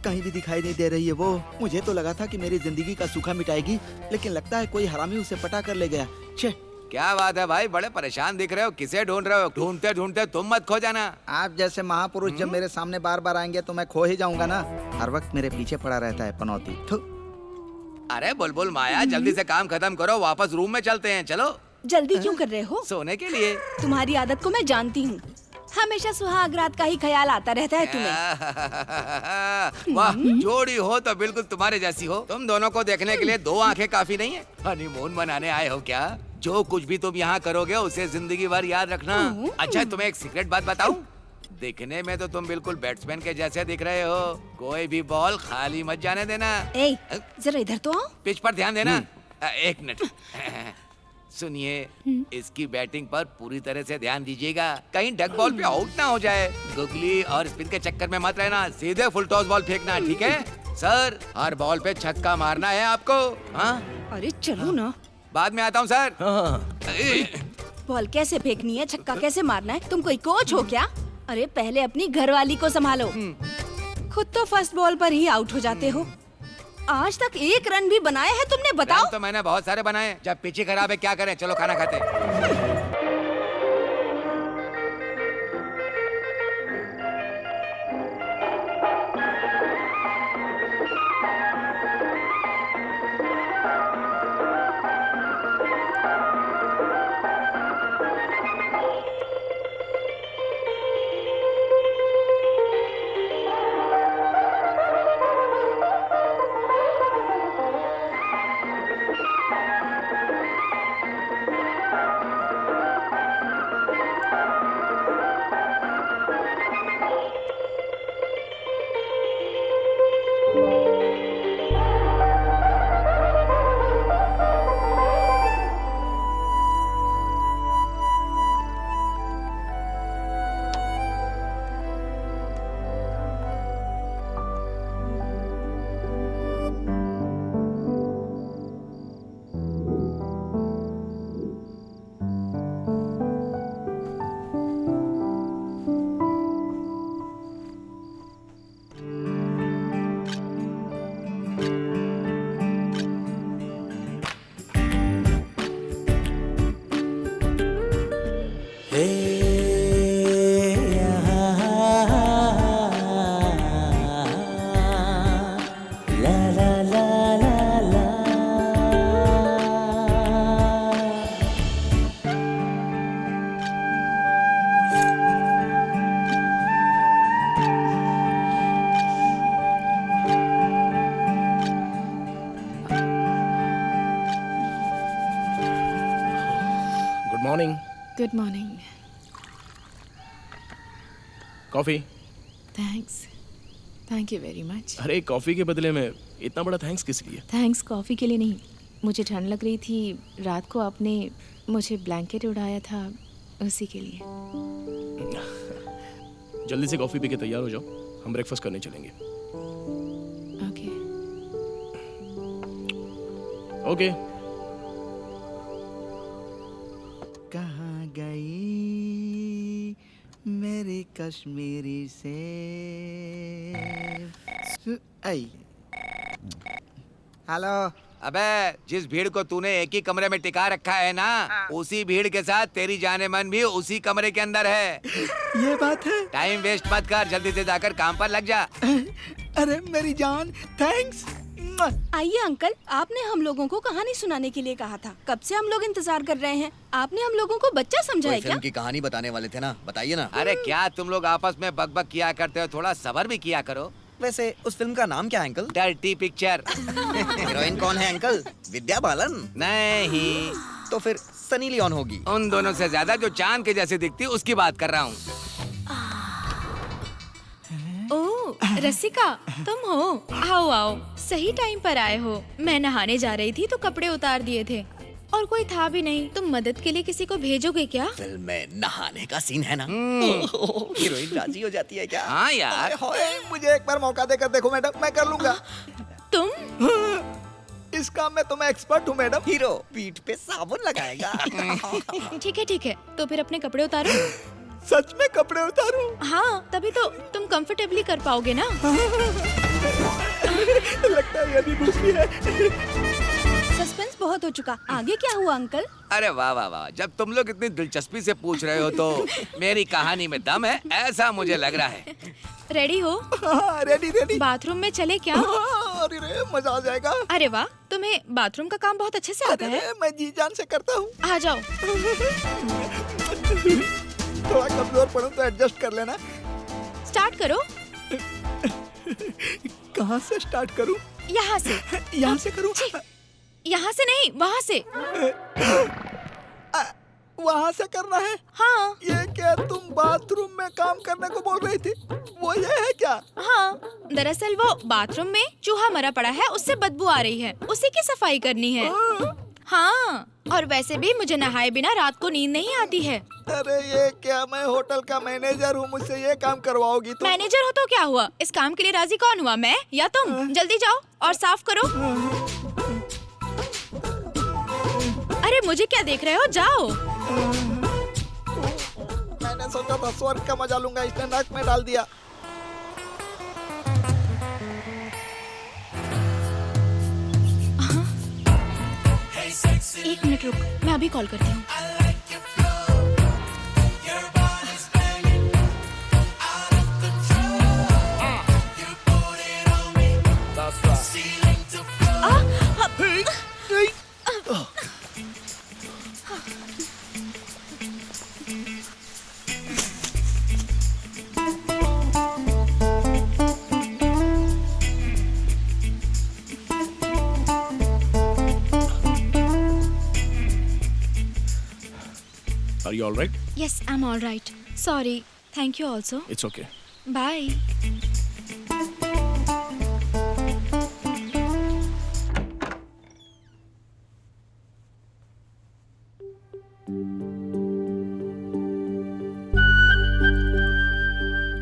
कहीं भी दिखाई नहीं दे रही है वो। मुझे तो लगा था कि मेरी जिंदगी का सूखा मिटाएगी, लेकिन लगता है कोई हरामी उसे पटा कर ले गया। छे। क्या बात है भाई, बड़े परेशान दिख रहे हो। किसे ढूंढ रहे हो? ढूंढते ढूंढते तुम मत खो जाना। आप जैसे महापुरुष जब मेरे सामने बार बार आएंगे तो मैं खो ही जाऊंगा ना। हर वक्त मेरे पीछे पड़ा रहता है पनौती। अरे बुलबुल माया, जल्दी से काम खत्म करो, वापस रूम में चलते हैं। चलो। जल्दी क्यों कर रहे हो? सोने के लिए। तुम्हारी आदत को मैं जानती हूँ। हमेशा सुहाग रात का ही ख्याल आता रहता है तुम्हें। वाह, जोड़ी हो तो बिल्कुल तुम्हारे जैसी हो। तुम दोनों को देखने के लिए 2 आंखें काफी नहीं है? हनीमून मनाने आए हो क्या? जो कुछ भी तुम यहाँ करोगे उसे जिंदगी भर याद रखना। अच्छा, तुम्हें एक सीक्रेट बात बताऊं? दिखने में तो तुम बिल्कुल बैट्समैन के जैसे दिख रहे हो। कोई भी बॉल खाली मत जाने देना। ए, जरा इधर तो आओ। पिच पर ध्यान देना। एक मिनट। सुनिए, इसकी बैटिंग पर पूरी तरह से ध्यान दीजिएगा, कहीं डक बॉल पे आउट ना हो जाए। गुगली और स्पिन के चक्कर में मत रहना, सीधे फुल टॉस बॉल फेंकना, ठीक है सर? हर बॉल पे छक्का मारना है आपको। हाँ? अरे चलो ना, बाद में आता हूँ सर। बॉल कैसे फेंकनी है, छक्का कैसे मारना है? तुम कोई कोच हो क्या? अरे पहले अपनी घरवाली को संभालो। खुद तो फर्स्ट बॉल पर ही आउट हो जाते हो। आज तक एक रन भी बनाए हैं तुमने, बताओ? रन तो मैंने बहुत सारे बनाए। जब पिच खराब है क्या करें? चलो खाना खाते हैं। Good morning. Coffee? Thanks, thank you very much. अरे कॉफी के बदले में इतना बड़ा थैंक्स किस लिए? थैंक्स कॉफ़ी के लिए नहीं, मुझे ठंड लग रही थी, रात को आपने मुझे ब्लैंकेट उड़ाया था, उसी के लिए। जल्दी से कॉफी पी के तैयार हो जाओ, हम ब्रेकफास्ट करने चलेंगे। Okay okay. कहाँ गई मेरी कश्मीरी से हेलो। अबे जिस भीड़ को तूने एक ही कमरे में टिका रखा है ना, उसी भीड़ के साथ तेरी जाने मन भी उसी कमरे के अंदर है। ये बात है। टाइम वेस्ट मत कर, जल्दी से जाकर काम पर लग जा। अरे मेरी जान, थैंक्स। आइए अंकल, आपने हम लोगों को कहानी सुनाने के लिए कहा था, कब से हम लोग इंतजार कर रहे हैं। आपने हम लोगों को बच्चा समझा है क्या? फिल्म की कहानी बताने वाले थे ना, बताइए ना। अरे क्या तुम लोग आपस में बकबक किया करते हो, थोड़ा सब्र भी किया करो। वैसे उस फिल्म का नाम क्या है अंकल? Dirty picture. हीरोइन कौन है अंकल? विद्या बालन? नहीं। तो फिर सनी लियोन होगी। उन दोनों से ज्यादा जो चांद के जैसे दिखती उसकी बात कर रहा हूँ। ओह रसिका, तुम हो? आओ आओ, सही टाइम पर आए हो। मैं नहाने जा रही थी तो कपड़े उतार दिए थे और कोई था भी नहीं। तुम मदद के लिए किसी को भेजोगे क्या? फिल्म में नहाने का सीन है ना, हीरोइन राजी हो जाती है क्या? हाँ यार। मुझे एक बार मौका देकर देखो मैडम, मैं कर लूंगा। तुम? इस काम में तो मैं एक्सपर्ट हूँ मैडम। हीरो पीठ पे साबुन लगाएगा। ठीक है, तो फिर अपने कपड़े उतारो। सच में कपड़े उतारूं? हाँ, तभी तो तुम कंफर्टेबली कर पाओगे ना। लगता है ये भी दूसरी है। सस्पेंस बहुत हो चुका, आगे क्या हुआ अंकल? अरे वाह वाह वाह, जब तुम लोग इतनी दिलचस्पी से पूछ रहे हो तो मेरी कहानी में दम है, ऐसा मुझे लग रहा है। रेडी हो? रेडी। बाथरूम में चले क्या? अरे मजा आ जाएगा। अरे वाह, तुम्हें बाथरूम का काम बहुत अच्छे से आता है। मैं जी जान से करता हूँ। आ जाओ। थोड़ा कमजोर पड़ूं तो एडजस्ट कर लेना। स्टार्ट करो। कहाँ से स्टार्ट करूं? यहाँ से। यहाँ से करूं? यहाँ से नहीं, वहाँ से। वहाँ से करना है? हाँ। ये क्या तुम बाथरूम में काम करने को बोल रही थी? वो ये है क्या? हाँ, दरअसल वो बाथरूम में चूहा मरा पड़ा है, उससे बदबू आ रही है, उसी की सफाई करनी है। हाँ, और वैसे भी मुझे नहाए बिना रात को नींद नहीं आती है। अरे ये क्या, मैं होटल का मैनेजर हूँ, मुझसे ये काम करवाओगी तुम? मैनेजर हो तो क्या हुआ? इस काम के लिए राजी कौन हुआ, मैं या तुम? जल्दी जाओ और साफ करो। अरे मुझे क्या देख रहे हो, जाओ। मैंने सोचा था स्वर्ग का मजा लूंगा, इसने नाक में डाल दिया। एक मिनट रुक, मैं अभी कॉल करती हूँ। Are you all right? Yes, I'm all right. Sorry. Thank you also. It's okay. Bye.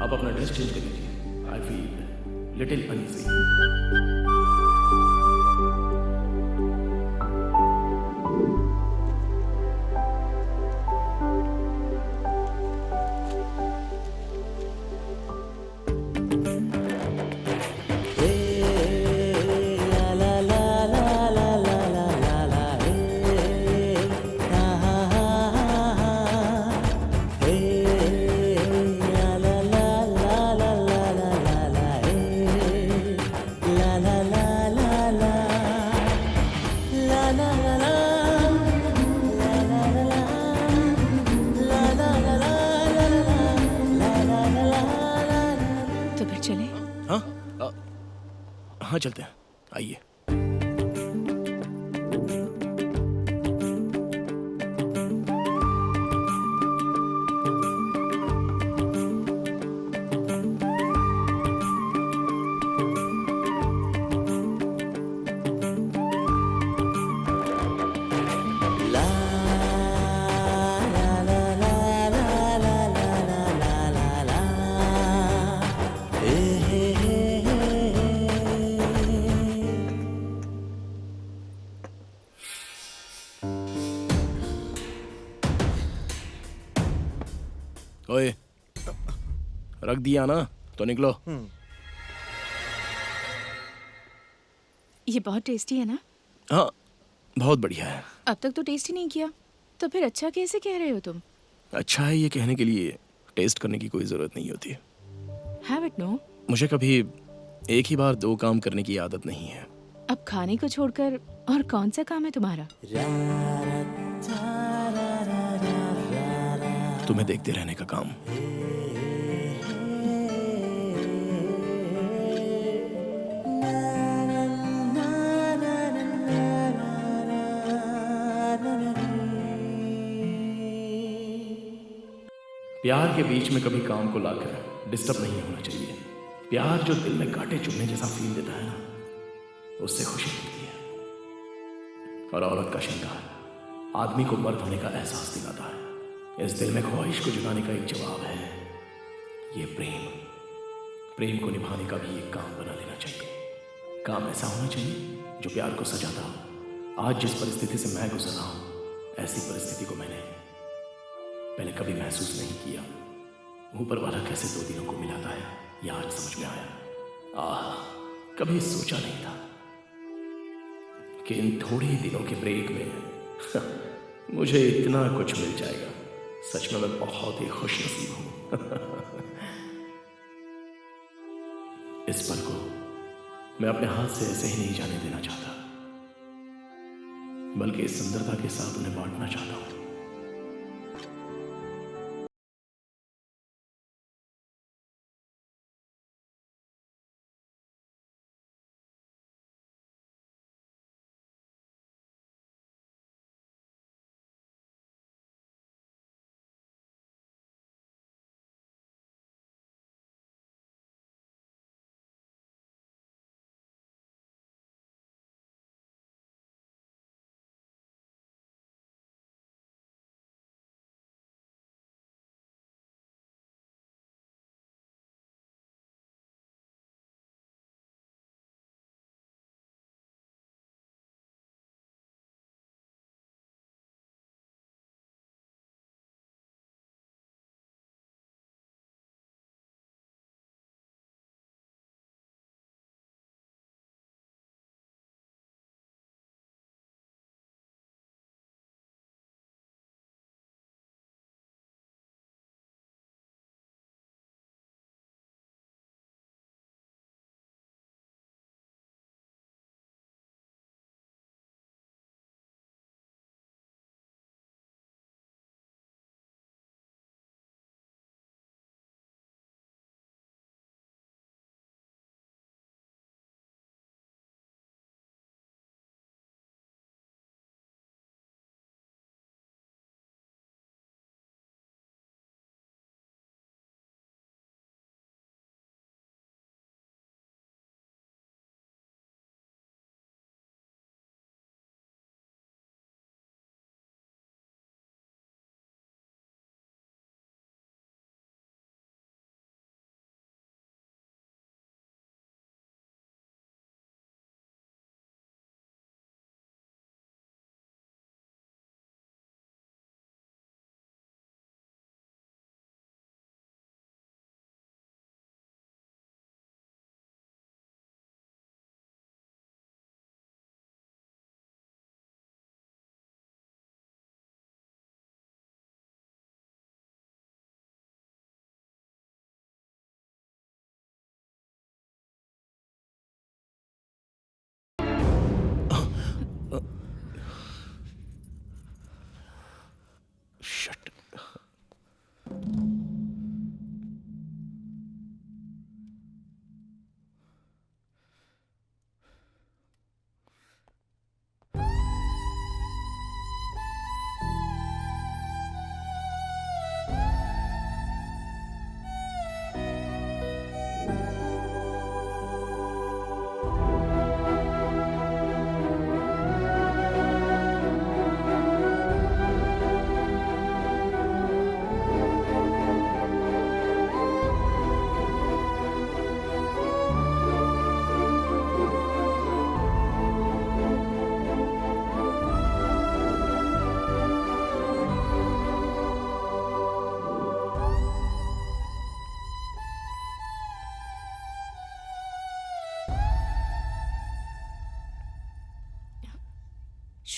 आप अपना ड्रेस चेंज कर लीजिए। I feel little uneasy. तो फिर चले? हाँ हाँ चलते हैं, आइए। ओए, रख दिया ना तो निकलो। ये बहुत टेस्टी है ना? हाँ, बहुत बढ़िया है। अब तक तो टेस्ट ही नहीं किया, तो फिर अच्छा कैसे कह रहे हो तुम? अच्छा है ये कहने के लिए टेस्ट करने की कोई जरूरत नहीं होती। Have it, no? मुझे कभी एक ही बार दो काम करने की आदत नहीं है। अब खाने को छोड़कर और कौन सा काम है तुम्हारा? तुम्हें देखते रहने का काम। प्यार के बीच में कभी काम को लाकर डिस्टर्ब नहीं होना चाहिए। प्यार जो दिल में कांटे चुभने जैसा फील देता है ना, उससे खुशी मिलती है। और औरत का श्रृंगार आदमी को मर्द होने का एहसास दिलाता है। इस दिल में ख्वाहिश को जगाने का एक जवाब है ये प्रेम। प्रेम को निभाने का भी एक काम बना लेना चाहिए। काम ऐसा होना चाहिए जो प्यार को सजाता हो। आज जिस परिस्थिति से मैं गुजर रहा हूं, ऐसी परिस्थिति को मैंने पहले कभी महसूस नहीं किया। ऊपर वाला कैसे दो दिनों को मिलाता है, यह आज समझ में आया। कभी सोचा नहीं था कि इन थोड़े ही दिनों के ब्रेक में मुझे इतना कुछ मिल जाएगा। सच में मैं बहुत ही खुशनसीब हूं। इस पल को मैं अपने हाथ से ऐसे ही नहीं जाने देना चाहता, बल्कि इस सुंदरता के साथ उन्हें बांटना चाहता हूं।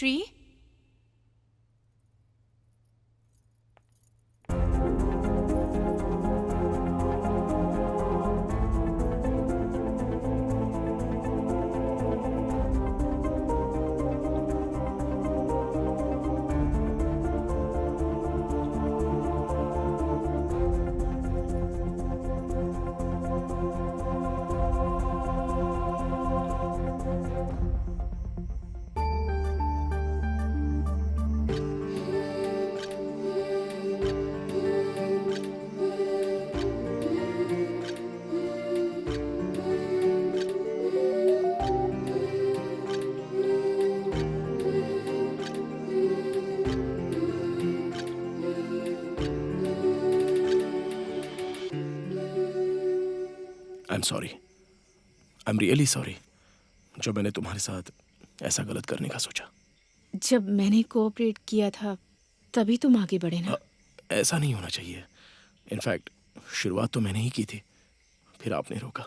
श्री, आई am sorry, I am really sorry जो मैंने तुम्हारे साथ ऐसा गलत करने का सोचा। जब मैंने कोऑपरेट किया था तभी तुम आगे बढ़े ना। ऐसा नहीं होना चाहिए। इनफैक्ट शुरुआत तो मैंने ही की थी, फिर आपने रोका।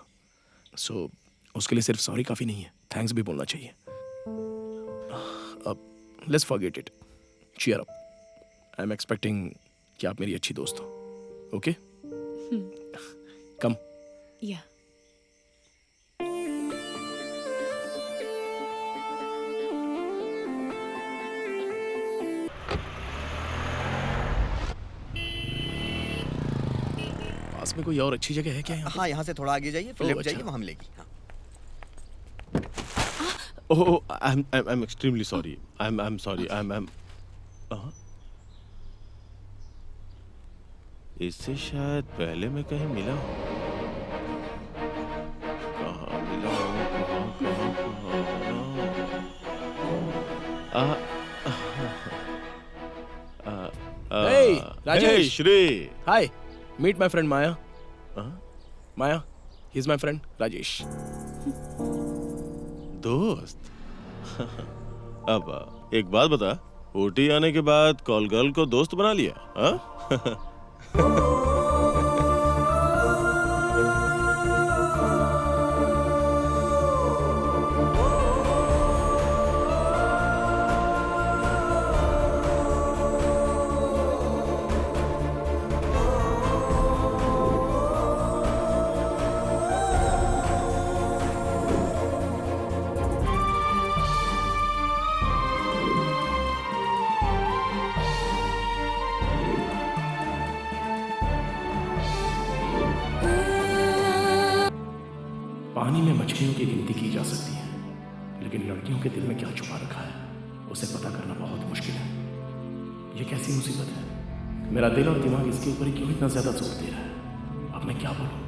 सो उसके लिए सिर्फ सॉरी काफ़ी नहीं है, थैंक्स भी बोलना चाहिए। अब let's forget it, cheer up. I am expecting कि आप मेरी अच्छी दोस्त हो। Okay, come. या पास में कोई और अच्छी जगह है क्या यहाँ? हाँ, यहाँ से थोड़ा आगे जाइए, फिर ओह, लेफ्ट जाइए, अच्छा। वहाँ मिलेगी। हाँ। Oh, I'm extremely sorry. I'm sorry. I'm इससे शायद पहले मैं कहीं मिला हूँ। कहाँ मिला हूँ? Hey, Rajesh. Hey, Shri. Hi, meet my friend Maya. Maya, he's my friend Rajesh. दोस्त। अब एक बात बता, ओटी आने के बाद कॉल गर्ल को दोस्त बना लिया? हाँ? पानी में मछलियों की गिनती की जा सकती है, लेकिन लड़कियों के दिल में क्या छुपा रखा है उसे पता करना बहुत मुश्किल है। ये कैसी मुसीबत है? मेरा दिल और दिमाग इसके ऊपर क्यों इतना ज्यादा जोर दे रहा है? अब मैं क्या बोलूं?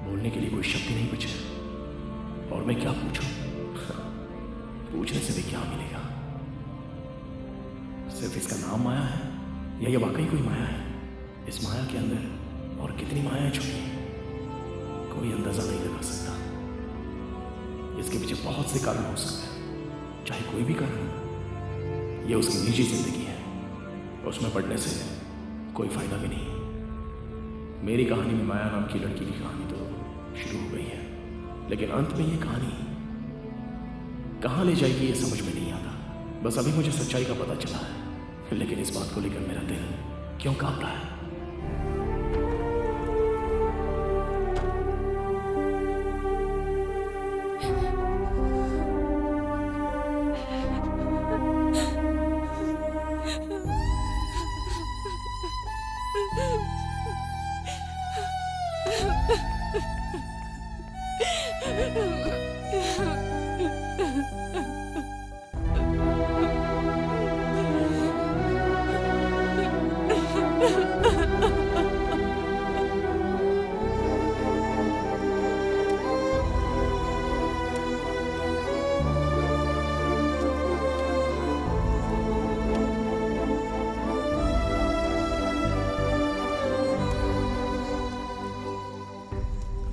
बोलने के लिए कोई शब्द ही नहीं बचे। और मैं क्या पूछूं? पूछने से भी क्या मिलेगा? सिर्फ इसका नाम माया है, या ये वाकई कोई माया है? इस माया के अंदर और कितनी मायाएं छुपी हैं, कोई अंदाजा नहीं लगा सकता। इसके पीछे बहुत से कारण हो सकते हैं, चाहे कोई भी कारण हो। यह उसकी निजी जिंदगी है, उसमें पढ़ने से कोई फायदा भी नहीं। मेरी कहानी में माया नाम की लड़की की कहानी तो शुरू हो गई है, लेकिन अंत में ये कहानी कहाँ ले जाएगी ये समझ में नहीं आता। बस अभी मुझे सच्चाई का पता चला है, लेकिन इस बात को लेकर मेरा दिल क्यों कांप रहा है?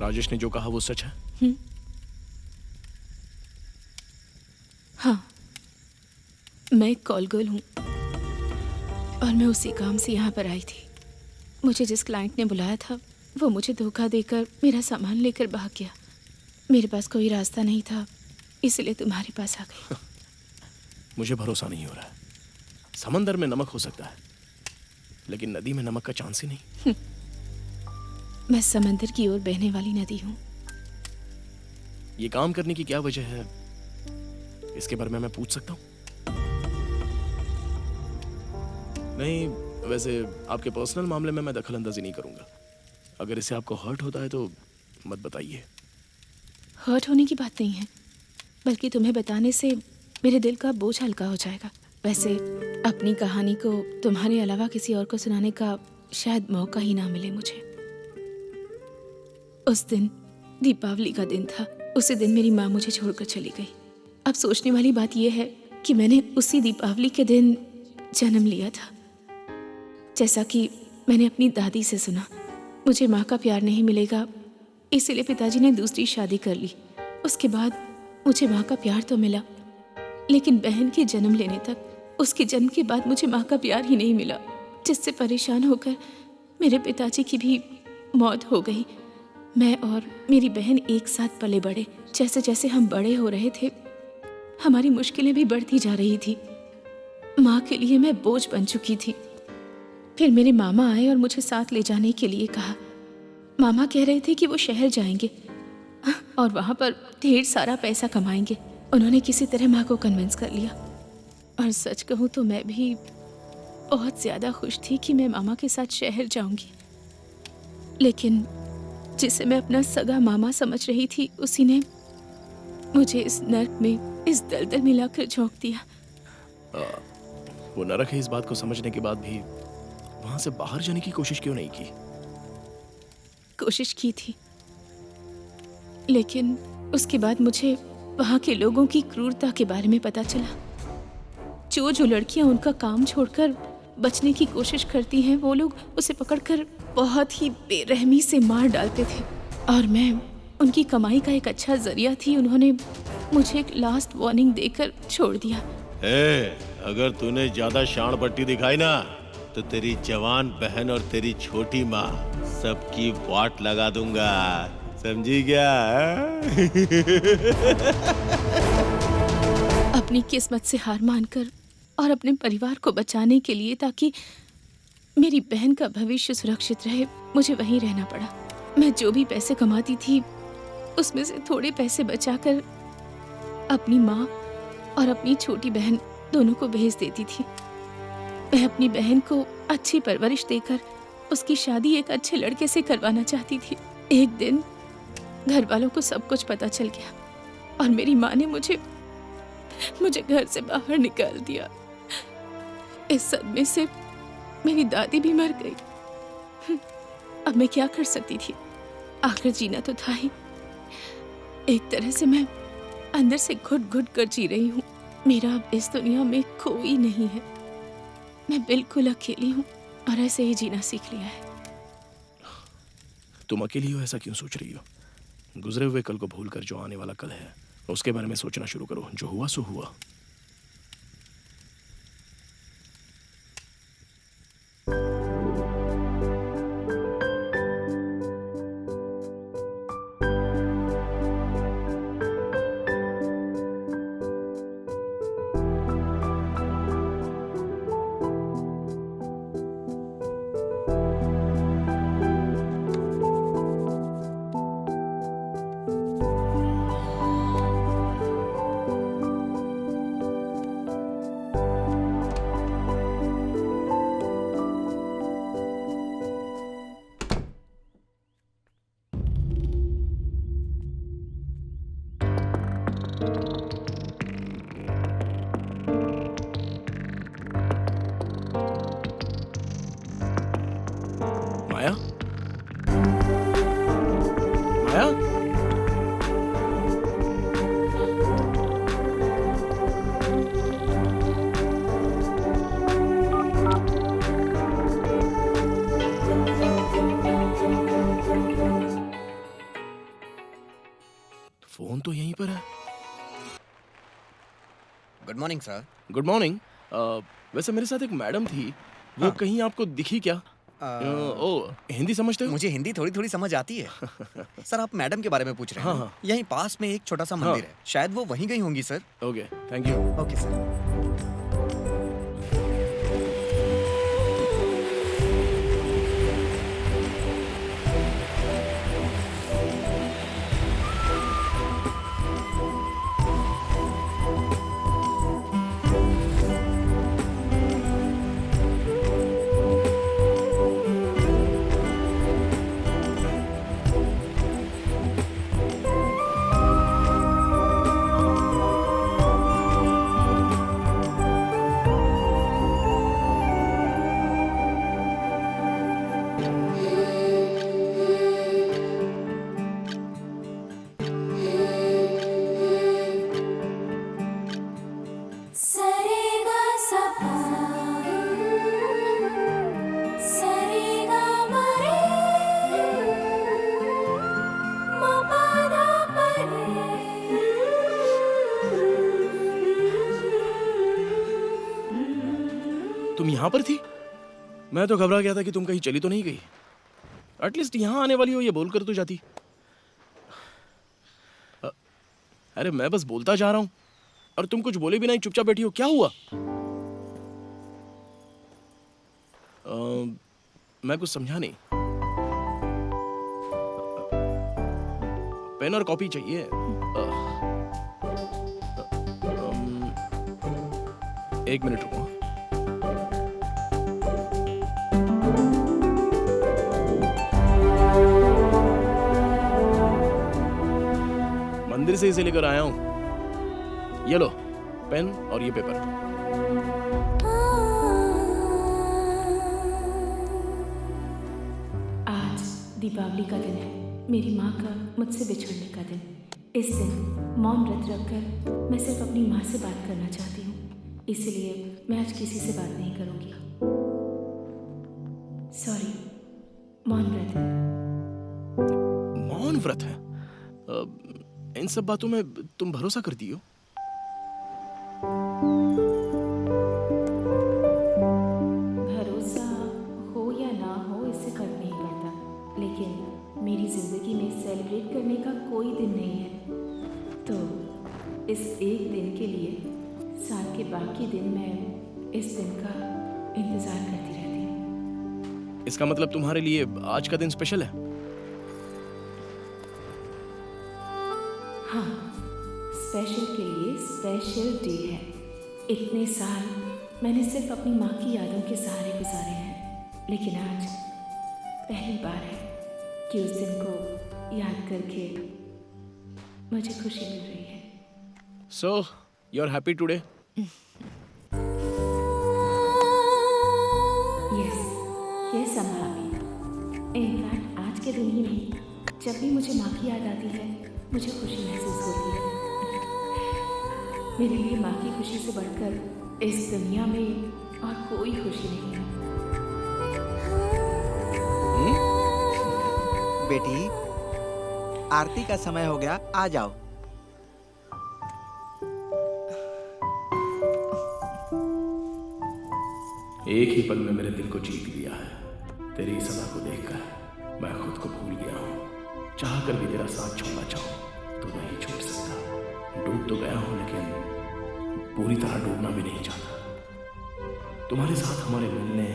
राजेश ने जो कहा वो सच है? हाँ, मैं एक कॉल गर्ल हूँ और मैं उसी काम से यहाँ पर आई थी। मुझे जिस क्लाइंट ने बुलाया था वो मुझे धोखा देकर मेरा सामान लेकर भाग गया। मेरे पास कोई रास्ता नहीं था, इसलिए तुम्हारे पास आ गई। मुझे भरोसा नहीं हो रहा है। समंदर में नमक हो सकता है, लेकिन नदी में नमक का चांस ही नहीं। मैं समंदर की ओर बहने वाली नदी हूँ। ये काम करने की क्या वजह है, इसके बारे में मैं पूछ सकता हूँ? नहीं, वैसे आपके पर्सनल मामले में मैं दखल अंदाजी नहीं करूंगा। अगर इससे आपको हर्ट होता है तो मत बताइए। हर्ट होने की बात नहीं है, बल्कि तुम्हें बताने से मेरे दिल का बोझ हल्का हो जाएगा। वैसे अपनी कहानी को तुम्हारे अलावा किसी और को सुनाने का शायद मौका ही ना मिले मुझे। उस दिन दीपावली का दिन था। उसी दिन मेरी माँ मुझे छोड़कर चली गई। अब सोचने वाली बात यह है कि मैंने उसी दीपावली के दिन जन्म लिया था। जैसा कि मैंने अपनी दादी से सुना, मुझे माँ का प्यार नहीं मिलेगा, इसीलिए पिताजी ने दूसरी शादी कर ली। उसके बाद मुझे माँ का प्यार तो मिला, लेकिन बहन के जन्म लेने तक, उसके जन्म के बाद मुझे माँ का प्यार ही नहीं मिला, जिससे परेशान होकर मेरे पिताजी की भी मौत हो गई। मैं और मेरी बहन एक साथ पले बड़े। जैसे जैसे हम बड़े हो रहे थे, हमारी मुश्किलें भी बढ़ती जा रही थी। माँ के लिए मैं बोझ बन चुकी थी। फिर मेरे मामा आए और मुझे साथ ले जाने के लिए कहा। मामा कह रहे थे कि वो शहर जाएंगे और वहाँ पर ढेर सारा पैसा कमाएंगे। उन्होंने किसी तरह माँ को कन्विंस कर लिया। और सच कहूँ तो मैं भी बहुत ज़्यादा खुश थी कि मैं मामा के साथ शहर जाऊंगी। लेकिन जिसे मैं अपना सगा मामा समझ रही थी, उसी ने मुझे इस नर्क में, इस दलदल में लाकर झोंक दिया। वो नरक है, इस बात को समझने के बाद भी वहां से बाहर जाने की कोशिश क्यों नहीं की? कोशिश की थी, लेकिन उसके बाद मुझे वहां के लोगों की क्रूरता के बारे में पता चला। जो लड़कियां उनका काम छोड़कर बचने की कोशिश करती हैं, वो लोग उसे पकड़कर बहुत ही बेरहमी से मार डालते थे। और मैं उनकी कमाई का एक अच्छा जरिया थी। उन्होंने मुझे एक लास्ट वार्निंग देकर छोड़ दिया। अगर तूने ज्यादा शान पट्टी दिखाई ना, तो तेरी जवान बहन और तेरी छोटी माँ सबकी वाट लगा दूंगा, समझी क्या? अपनी किस्मत से हार मानकर और अपने परिवार को बचाने के लिए, ताकि मेरी बहन का भविष्य सुरक्षित रहे, मुझे वहीं रहना पड़ा। मैं जो भी पैसे कमाती थी, उसमें से थोड़े पैसे बचाकर अपनी माँ और अपनी छोटी बहन दोनों को भेज देती थी। मैं अपनी बहन को अच्छी परवरिश देकर उसकी शादी एक अच्छे लड़के से करवाना चाहती थी। एक दिन घर वालों को सब कुछ पता चल गया और मेरी माँ ने मुझे घर से बाहर निकाल दिया। इस सदमे से मेरी दादी भी मर गई। अब मैं क्या कर सकती थी? आखिर जीना तो था ही। एक तरह से मैं अंदर से घुट घुट कर जी रही हूँ। मेरा अब इस दुनिया में कोई नहीं है। मैं बिल्कुल अकेली हूँ और ऐसे ही जीना सीख लिया है। तुम अकेली हो, ऐसा क्यों सोच रही हो? गुजरे हुए कल को भूलकर जो आने वाला कल है, उसके बारे में सोचना शुरू करो। जो हुआ सो हुआ। माया? माया? फोन तो यहीं पर है। Good morning sir. Good morning. वैसे मेरे साथ एक मैडम थी, वो कहीं आपको दिखी क्या? हिंदी समझते हो? मुझे हिंदी थोड़ी थोड़ी समझ आती है। सर, आप मैडम के बारे में पूछ रहे हैं? हाँ। यहीं पास में एक छोटा सा मंदिर है, शायद वो वहीं गई होंगी sir. Okay, thank you. Okay sir. तुम यहाँ पर थी? मैं तो घबरा गया था कि तुम कहीं चली तो नहीं गई। एटलीस्ट यहाँ आने वाली हो ये बोलकर तो जाती। अरे मैं बस बोलता जा रहा हूँ और तुम कुछ बोले भी नहीं, चुपचाप बैठी हो। क्या हुआ? मैं कुछ समझा नहीं। पेन और कॉपी चाहिए? एक मिनट रुको। मंदिर से इसे लेकर आया हूं। ये लो पेन और ये पेपर। आज दीपावली का दिन है, मेरी माँ का मुझसे बिछड़ने का दिन। इस दिन मौन व्रत रखकर मैं सिर्फ अपनी माँ से बात करना चाहती हूँ, इसलिए मैं आज किसी से बात नहीं करूँगी। सॉरी, मौन व्रत। मौन व्रत है? इन सब बातों में तुम भरोसा करती हो? भरोसा हो या ना हो इससे फर्क नहीं पड़ता, लेकिन मेरी जिंदगी में सेलिब्रेट करने का कोई दिन नहीं है, तो इस एक दिन के लिए साल के बाकी दिन मैं इस दिन का इंतजार करती रहती हूँ। इसका मतलब तुम्हारे लिए आज का दिन स्पेशल है? हाँ, स्पेशल के लिए स्पेशल डे है। इतने साल मैंने सिर्फ अपनी माँ की यादों के सहारे गुजारे हैं, लेकिन आज पहली बार है कि उस दिन को याद करके मुझे खुशी मिल रही है। So, you're happy today? Yes, I'm happy. In fact आज के दिन ही नहीं, जब भी मुझे माँ की याद आती है मुझे खुशी महसूस होती है। मेरे लिए माँ की खुशी से बढ़कर इस दुनिया में और कोई खुशी नहीं है। बेटी, आरती का समय हो गया, आ जाओ। एक ही पल में मेरे दिल को जीत लिया है। तेरी इस अदा को देखकर मैं खुद को भूल गया हूँ। चाह कर भी तेरा साथ छोड़ना चाहूँ तो नहीं छोड़ सकता। डूब तो गया हूँ लेकिन पूरी तरह डूबना भी नहीं चाहता। तुम्हारे साथ हमारे मिलने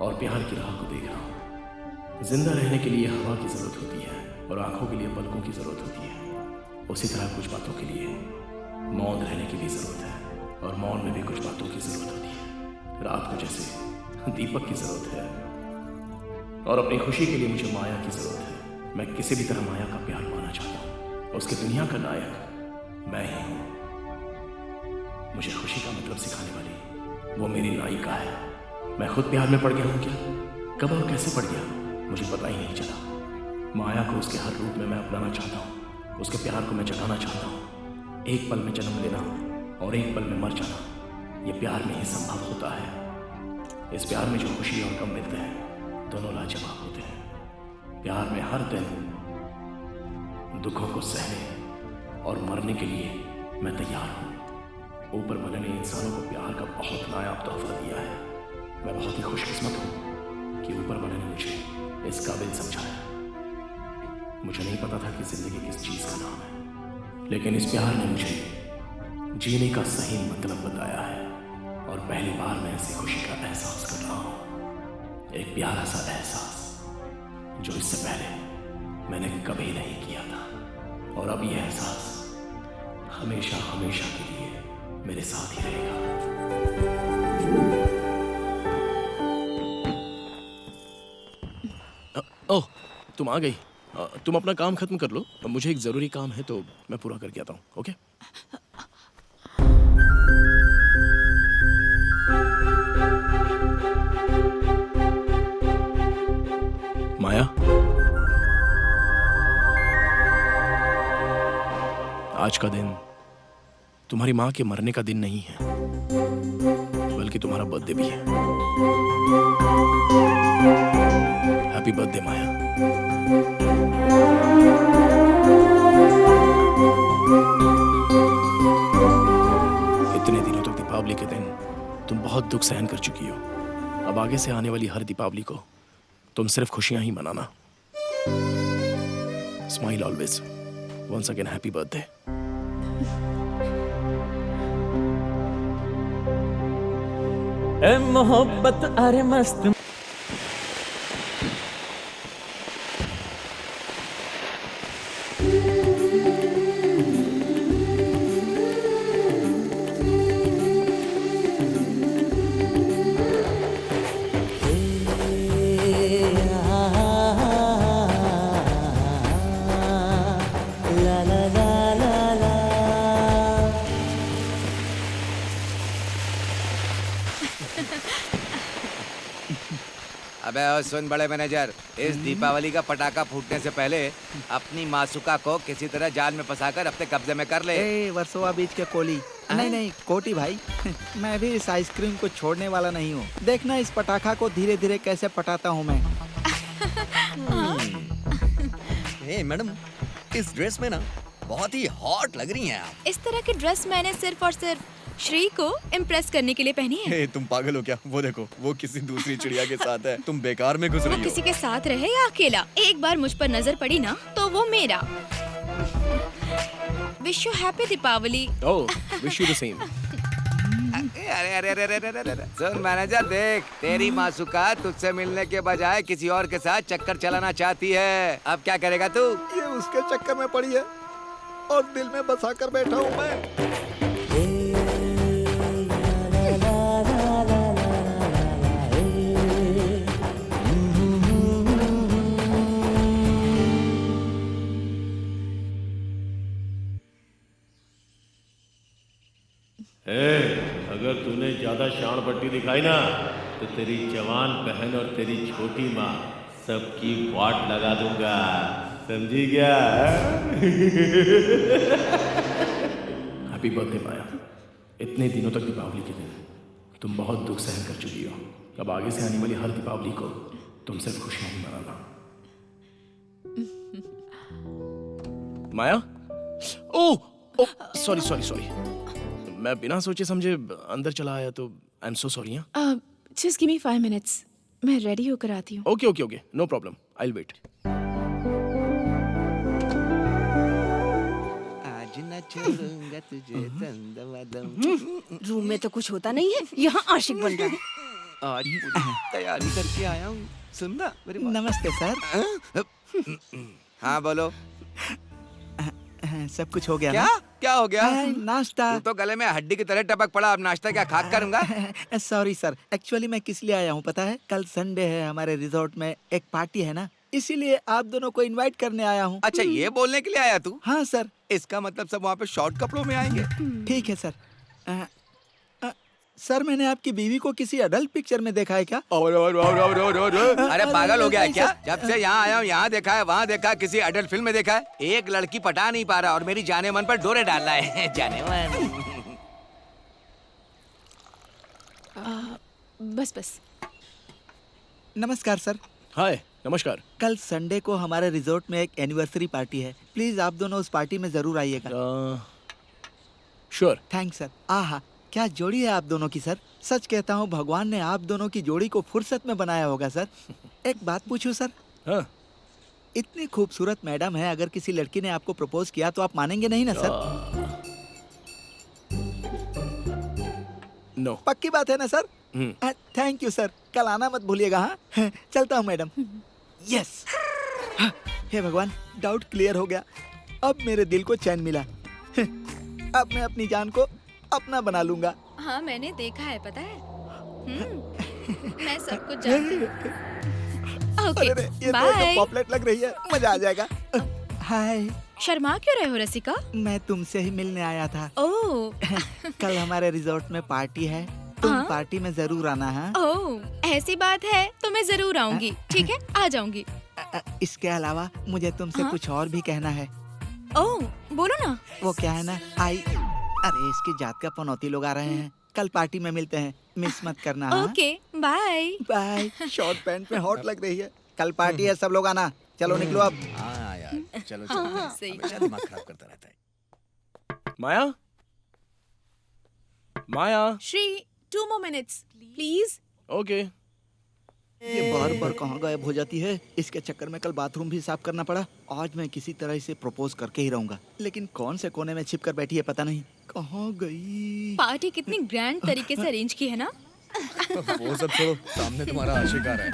और प्यार की राह को देख रहा हूँ। जिंदा रहने के लिए हवा की जरूरत होती है और आंखों के लिए पलकों की जरूरत होती है। उसी तरह कुछ बातों के लिए मौन रहने की भी जरूरत है और मौन में भी कुछ बातों की जरूरत होती है। रात को जैसे दीपक की जरूरत है और अपनी खुशी के लिए मुझे माया की जरूरत है। मैं किसी भी तरह माया का प्यार पाना चाहता हूँ। उसके दुनिया का नायक मैं ही हूँ। मुझे खुशी का मतलब सिखाने वाली वो मेरी नायिका है। मैं खुद प्यार में पड़ गया हूँ क्या? कब और कैसे पड़ गया मुझे पता ही नहीं चला। माया को उसके हर रूप में मैं अपनाना चाहता हूँ। उसके प्यार को मैं जगाना चाहता हूँ। एक पल में जन्म लेना और एक पल में मर जाना, ये प्यार में ही संभव होता है। इस प्यार में जो खुशी और गम मिलते हैं दोनों लाजवाब होते हैं। प्यार में हर दिन दुखों को सहने और मरने के लिए मैं तैयार हूँ। ऊपर वाले ने इंसानों को प्यार का बहुत नायाब तोहफा दिया है। मैं बहुत ही खुशकिस्मत हूँ कि ऊपर वाले ने मुझे इस काबिल समझा है। मुझे नहीं पता था कि जिंदगी किस चीज का नाम है, लेकिन इस प्यार ने मुझे जीने का सही मतलब बताया है और पहली बार मैं ऐसी खुशी का एहसास कर रहा हूँ। एक प्यारा सा एहसास जो इससे पहले मैंने कभी नहीं किया था और अब यह एहसास हमेशा हमेशा के लिए मेरे साथ ही रहेगा। ओह, तुम आ गई। तुम अपना काम खत्म कर लो, मुझे एक जरूरी काम है तो मैं पूरा करके आता हूँ। ओके? माया, आज का दिन तुम्हारी माँ के मरने का दिन नहीं है, बल्कि तुम्हारा बर्थडे भी है। हैप्पी बर्थडे माया। इतने दिनों तक दीपावली के दिन तुम बहुत दुख सहन कर चुकी हो। अब आगे से आने वाली हर दीपावली को तुम सिर्फ खुशियां ही मनाना। Smile always. Once again happy birthday. ए मोहब्बत अरे मस्त अबे ओ सुन बड़े मैनेजर, इस दीपावली का पटाखा फूटने से पहले अपनी मासूका को किसी तरह जाल में फंसाकर अपने कब्जे में कर ले। ए वर्सोवा बीच के कोली। नहीं नहीं कोटी भाई मैं भी इस आइसक्रीम को छोड़ने वाला नहीं हूँ। देखना इस पटाखा को धीरे धीरे कैसे पटाता हूँ मैं। हे मैडम, इस ड्रेस में ना बहुत ही हॉट लग रही हैं आप। इस तरह की ड्रेस मैंने सिर्फ और सिर्फ श्री को इम्प्रेस करने के लिए पहनी है। हे, तुम पागल हो क्या? वो देखो, वो किसी दूसरी चिड़िया के साथ है। तुम बेकार में घुस वो रही हो। किसी के साथ रहे या अकेला, एक बार मुझ पर नजर पड़ी ना तो वो मेरा। Wish you happy Deepavali. Oh, wish you the same. अरे अरे अरे अरे अरे अरे सुन मैनेजर, देख तेरी मासूका तुझसे मिलने के बजाय किसी और के साथ चक्कर चलाना चाहती है। अब क्या करेगा तू? ये उसके चक्कर में पड़ी है और दिल में बसा कर बैठा हूँ मैं। अगर तूने ज्यादा शान पट्टी दिखाई ना तो तेरी जवान बहन और तेरी छोटी माँ सबकी वाट लगा दूंगा, समझी क्या? हैप्पी बर्थडे माया। इतने दिनों तक दीपावली के दिन तुम बहुत दुख सहन कर चुकी हो। अब आगे से आने वाली हर दीपावली को तुम सिर्फ खुशियां ही मनाना। Maya, oh sorry sorry sorry, मैं बिना सोचे समझे अंदर चला आया तो I am so sorry. Just give me 5 minutes, मैं रेडी होकर आती हूँ। Okay okay okay, no problem, I will wait. आज न छोड़ूंगा तुझे दम। रूम में तो कुछ होता नहीं है, यहाँ आशिक बन रहा है। आज पूरी तैयारी करके आया हूँ। सुनना मेरी बात। नमस्ते सर। हाँ बोलो। सब कुछ हो गया क्या? ना? क्या हो गया? नाश्ता। तू तो गले में हड्डी की तरह टपक पड़ा। अब नाश्ता क्या खाक करूंगा? सॉरी सर, एक्चुअली मैं किस लिए आया हूँ पता है? कल संडे है, हमारे रिजॉर्ट में एक पार्टी है ना, इसीलिए आप दोनों को इनवाइट करने आया हूँ। अच्छा, ये बोलने के लिए आया तू? हाँ सर। इसका मतलब सब वहाँ पे शॉर्ट कपड़ों में आएंगे? ठीक है सर। सर मैंने आपकी बीवी को किसी अडल्ट पिक्चर में देखा है क्या? अरे पागल हो गया है क्या? जब से यहाँ आया हूँ यहाँ देखा है, वहाँ देखा, किसी अडल्ट फिल्म में देखा है। एक लड़की पटा नहीं पा रहा और मेरी जाने मन पर डोरे डाल रहा है। जाने मन। बस बस। नमस्कार सर। हाय, नमस्कार। कल संडे को हमारे रिजॉर्ट में एक एनिवर्सरी पार्टी है, प्लीज आप दोनों उस पार्टी में जरूर आइएगा। श्योर। Thanks sir. आहा, क्या जोड़ी है आप दोनों की सर। सच कहता हूँ भगवान ने आप दोनों की जोड़ी को फुर्सत में बनाया होगा सर। एक बात पूछूं सर? हाँ। इतनी खूबसूरत मैडम है, अगर किसी लड़की ने आपको प्रपोज किया तो आप मानेंगे नहीं ना सर? नो। पक्की बात है ना सर? थैंक यू सर, कल आना मत भूलिएगा। हाँ चलता हूँ मैडम। यस। हे भगवान, डाउट क्लियर हो गया। अब मेरे दिल को चैन मिला। अब मैं अपनी जान को अपना बना लूंगा। हाँ मैंने देखा है, पता है। मैं सब कुछ जानती हूँ। Okay, bye. पॉपलेट लग रही है, मजा आ जाएगा। हाय। शर्मा क्यों रहे हो रसिका? मैं तुमसे ही मिलने आया था। ओह। कल हमारे रिजॉर्ट में पार्टी है, तुम हाँ? पार्टी में जरूर आना है। ओह, ऐसी बात है तो मैं जरूर आऊंगी। ठीक है, आ जाऊंगी। इसके अलावा मुझे तुमसे हाँ? कुछ और भी कहना है। ओह, बोलो ना। वो क्या है ना, अरे इसकी जात का पनौती लोग आ रहे हैं। कल पार्टी में मिलते हैं, मिस मत करना। Okay, bye. Bye. Short pant में हॉट लग रही है। कल पार्टी है, सब लोग आना। चलो निकलो अब। हाँ यार, चलो हाँ, सही। हमेशा दिमाग खराब करता रहता है। Maya, Maya. Shri, 2 more minutes, please. Okay ये बार बार कहाँ गायब हो जाती है। इसके चक्कर में कल बाथरूम भी साफ करना पड़ा। आज मैं किसी तरह इसे प्रपोज करके ही रहूंगा, लेकिन कौन से कोने में छिप कर बैठी है पता नहीं। कहाँ गई? पार्टी कितनी ग्रैंड तरीके से अरेंज की है ना? वो सब छोड़ो, सामने तुम्हारा आशिक आ रहा है।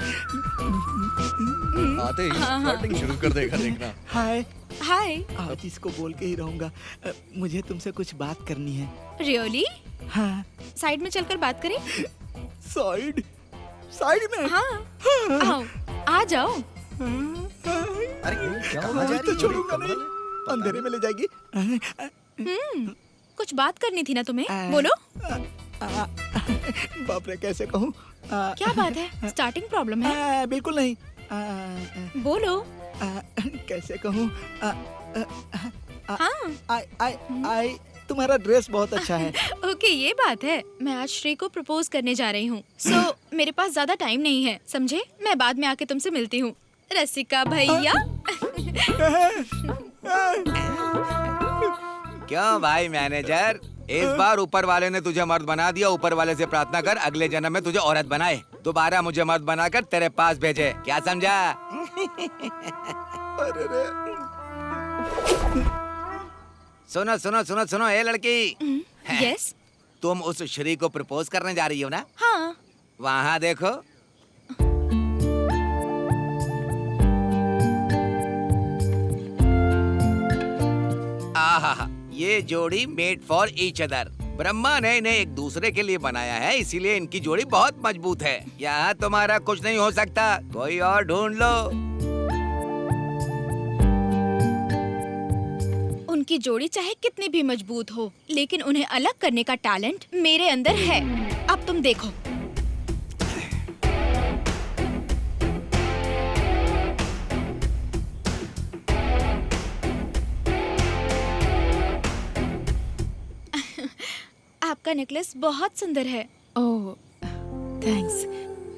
आते ही फ्लर्टिंग शुरू कर देगा, देखना। हाय हाय। आज इसको बोल के ही रहूंगा। मुझे तुमसे कुछ बात करनी है। रियली? हाँ। साइड में चलकर बात करें? साइड में? हाँ। आओ, आ जाओ। अरे क्या हो आज तो छोड़ूंगा नहीं, अंधेरे में ले जाएगी। कुछ बात करनी थी ना तुम्हें, बोलो। बाप रे, कैसे कहूँ? क्या बात है? स्टार्टिंग प्रॉब्लम है? बिल्कुल नहीं। बोलो। कैसे कहूँ? हाँ। तुम्हारा ड्रेस बहुत अच्छा है। ओके, ये बात है। मैं आज श्री को प्रपोज करने जा रही हूँ, सो मेरे पास ज्यादा टाइम नहीं है, समझे? मैं बाद में आके तुमसे मिलती हूँ। रसिका भैया। क्यों भाई मैनेजर, इस बार ऊपर वाले ने तुझे मर्द बना दिया। ऊपर वाले से प्रार्थना कर अगले जन्म में तुझे औरत बनाए, दोबारा मुझे मर्द बनाकर तेरे पास भेजे। क्या समझा? सुनो सुनो सुनो सुनो, ए लड़की। यस। तुम उस श्री को प्रपोज करने जा रही हो ना? हाँ। वहाँ देखो। आहा, ये जोड़ी made for each other. Brahma ने इन्हें एक दूसरे के लिए बनाया है, इसीलिए इनकी जोड़ी बहुत मजबूत है। यहाँ तुम्हारा कुछ नहीं हो सकता, कोई और ढूंढ लो। उनकी जोड़ी चाहे कितनी भी मजबूत हो, लेकिन उन्हें अलग करने का टैलेंट मेरे अंदर है। अब तुम देखो। आपका नेकलेस बहुत सुंदर है। ओह, थैंक्स।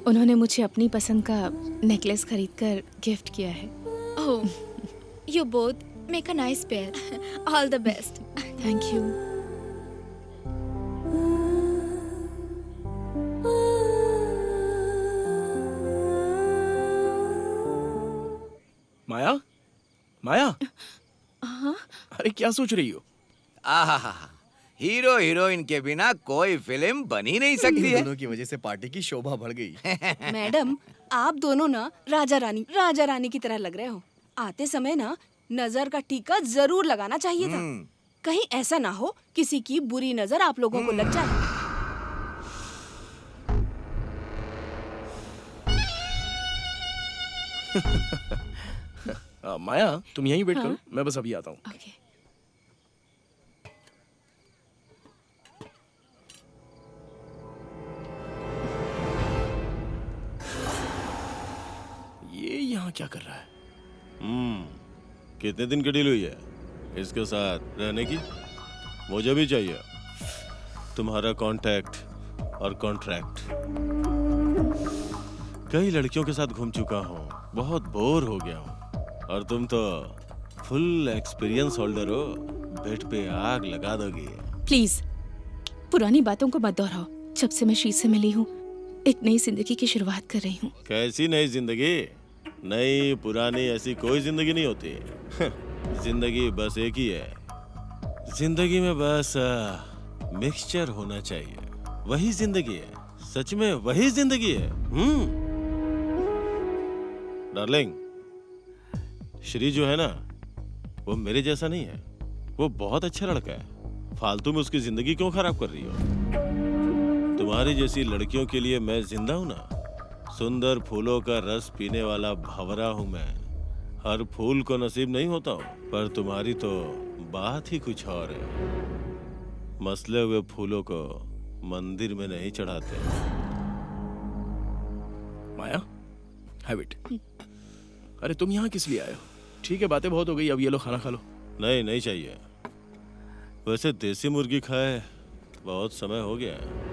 उन्होंने मुझे अपनी पसंद का नेकलेस खरीदकर गिफ्ट किया है। Oh, you both make a nice pair. All the best. Thank you. Maya, Maya. हाँ? अरे क्या सोच रही हो? आहा, हीरो हीरोइन के बिना कोई फिल्म बन ही नहीं सकती है। दोनों की वजह से पार्टी की शोभा बढ़ गई। मैडम, आप दोनों ना राजा रानी की तरह लग रहे हो। आते समय ना नजर का टीका जरूर लगाना चाहिए था। कहीं ऐसा ना हो किसी की बुरी नजर आप लोगों को लग जाए। माया, तुम यहीं वेट हाँ? करो, मैं बस अभी आता हूँ। ओके। ये यहाँ क्या कर रहा है? कितने दिन की डील हुई है इसके साथ रहने की? मुझे भी चाहिए तुम्हारा कांटेक्ट और कॉन्ट्रैक्ट। कई लड़कियों के साथ घूम चुका हूँ, बहुत बोर हो गया हूँ, और तुम तो फुल एक्सपीरियंस होल्डर हो, बेड पे आग लगा दोगी। प्लीज पुरानी बातों को मत दोहराओ। जब से मैं श्री से मिली हूँ, एक नई जिंदगी की शुरुआत कर रही हूँ। कैसी नई जिंदगी? नई पुरानी ऐसी कोई जिंदगी नहीं होती। जिंदगी बस एक ही है। जिंदगी में बस मिक्सचर होना चाहिए, वही जिंदगी है। सच में वही जिंदगी है। डार्लिंग, श्री जो है ना, वो मेरे जैसा नहीं है। वो बहुत अच्छा लड़का है। फालतू में उसकी जिंदगी क्यों खराब कर रही हो? तुम्हारी जैसी लड़कियों के लिए मैं जिंदा हूं ना। सुंदर फूलों का रस पीने वाला भंवरा हूं मैं। हर फूल को नसीब नहीं होता हूं, पर तुम्हारी तो बात ही कुछ और है। मसले हुए फूलों को मंदिर में नहीं चढ़ाते। माया, हैव इट। अरे तुम यहाँ किस लिए आए हो? ठीक है, बातें बहुत हो गई, अब ये लो खाना खा लो। नहीं, नहीं चाहिए। वैसे देसी मुर्गी खाए बहुत समय हो गया है।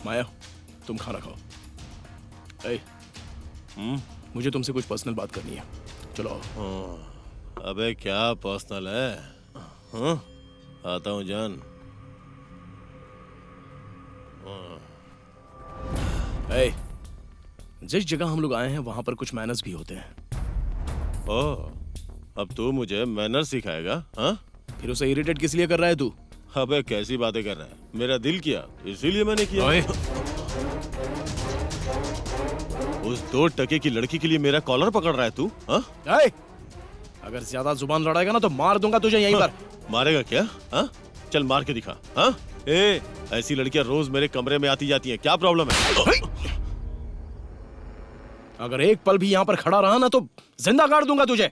माया, तुम खाना खाओ। ए, मुझे तुमसे कुछ पर्सनल बात करनी है। चलो आओ। अबे क्या पर्सनल है? हाँ? आता हूँ जान। ए, जिस जगह हम लोग आए हैं वहां पर कुछ मैनर्स भी होते हैं। ओह, अब तू मुझे मैनर सिखाएगा? हाँ? फिर उसे इरिटेट किस लिए कर रहा है तू? अबे कैसी बातें कर रहा है? मेरा दिल किया, इसीलिए मैंने किया। उस 2 टके की लड़की के लिए मेरा कॉलर पकड़ रहा है तू? हाँ? अगर ज्यादा जुबान लड़ाएगा ना तो मार दूंगा तुझे यहीं पर। मारेगा क्या? हाँ? चल मार के दिखा। हाँ? ए, ऐसी लड़कियां रोज मेरे कमरे में आती जाती हैं, क्या प्रॉब्लम है? अगर एक पल भी यहाँ पर खड़ा रहा ना तो जिंदा गाड़ दूंगा तुझे।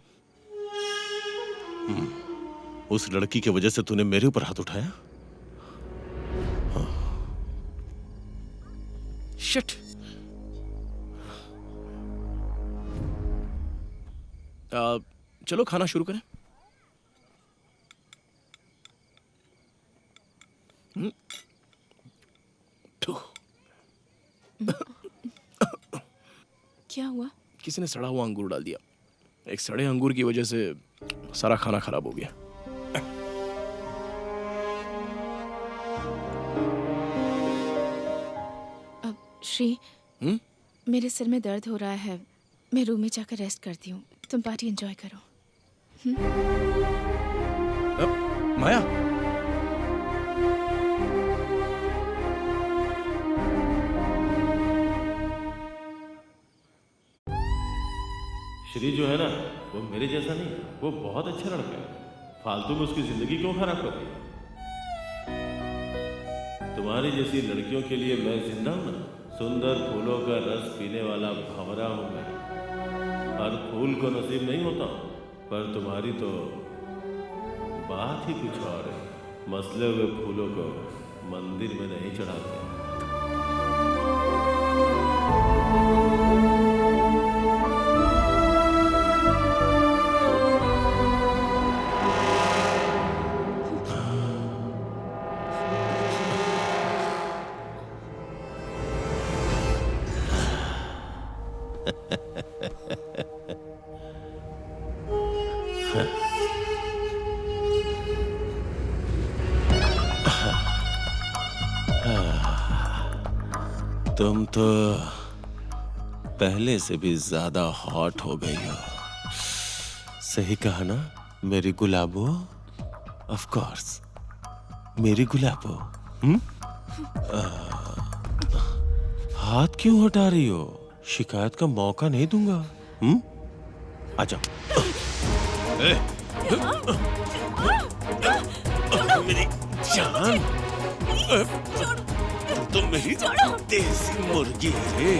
उस लड़की की वजह से तूने मेरे ऊपर हाथ उठाया? शिट। चलो खाना शुरू करें। क्या हुआ? किसी ने सड़ा हुआ अंगूर डाल दिया। एक सड़े अंगूर की वजह से सारा खाना खराब हो गया। अब श्री, मेरे सिर में दर्द हो रहा है, मैं रूम में जाकर रेस्ट करती हूँ, तुम पार्टी एंजॉय करो। माया, श्री जो है ना, वो मेरे जैसा नहीं, वो बहुत अच्छा लड़का है। फालतू में उसकी जिंदगी क्यों खराब कर रही? तुम्हारी जैसी लड़कियों के लिए मैं जिंदा हूं ना। सुंदर फूलों का रस पीने वाला भंवरा हूं मैं। हर फूल को नसीब नहीं होता, पर तुम्हारी तो बात ही कुछ और है। मसले हुए फूलों को मंदिर में नहीं चढ़ाते। तुम तो पहले से भी ज्यादा हॉट हो गई हो। सही कहा ना मेरी गुलाबो? ऑफ कोर्स मेरी गुलाबो। हाथ क्यों हटा रही हो? शिकायत का मौका नहीं दूंगा। आजा। मेरी जान, तुम मेरी देसी मुर्गी है।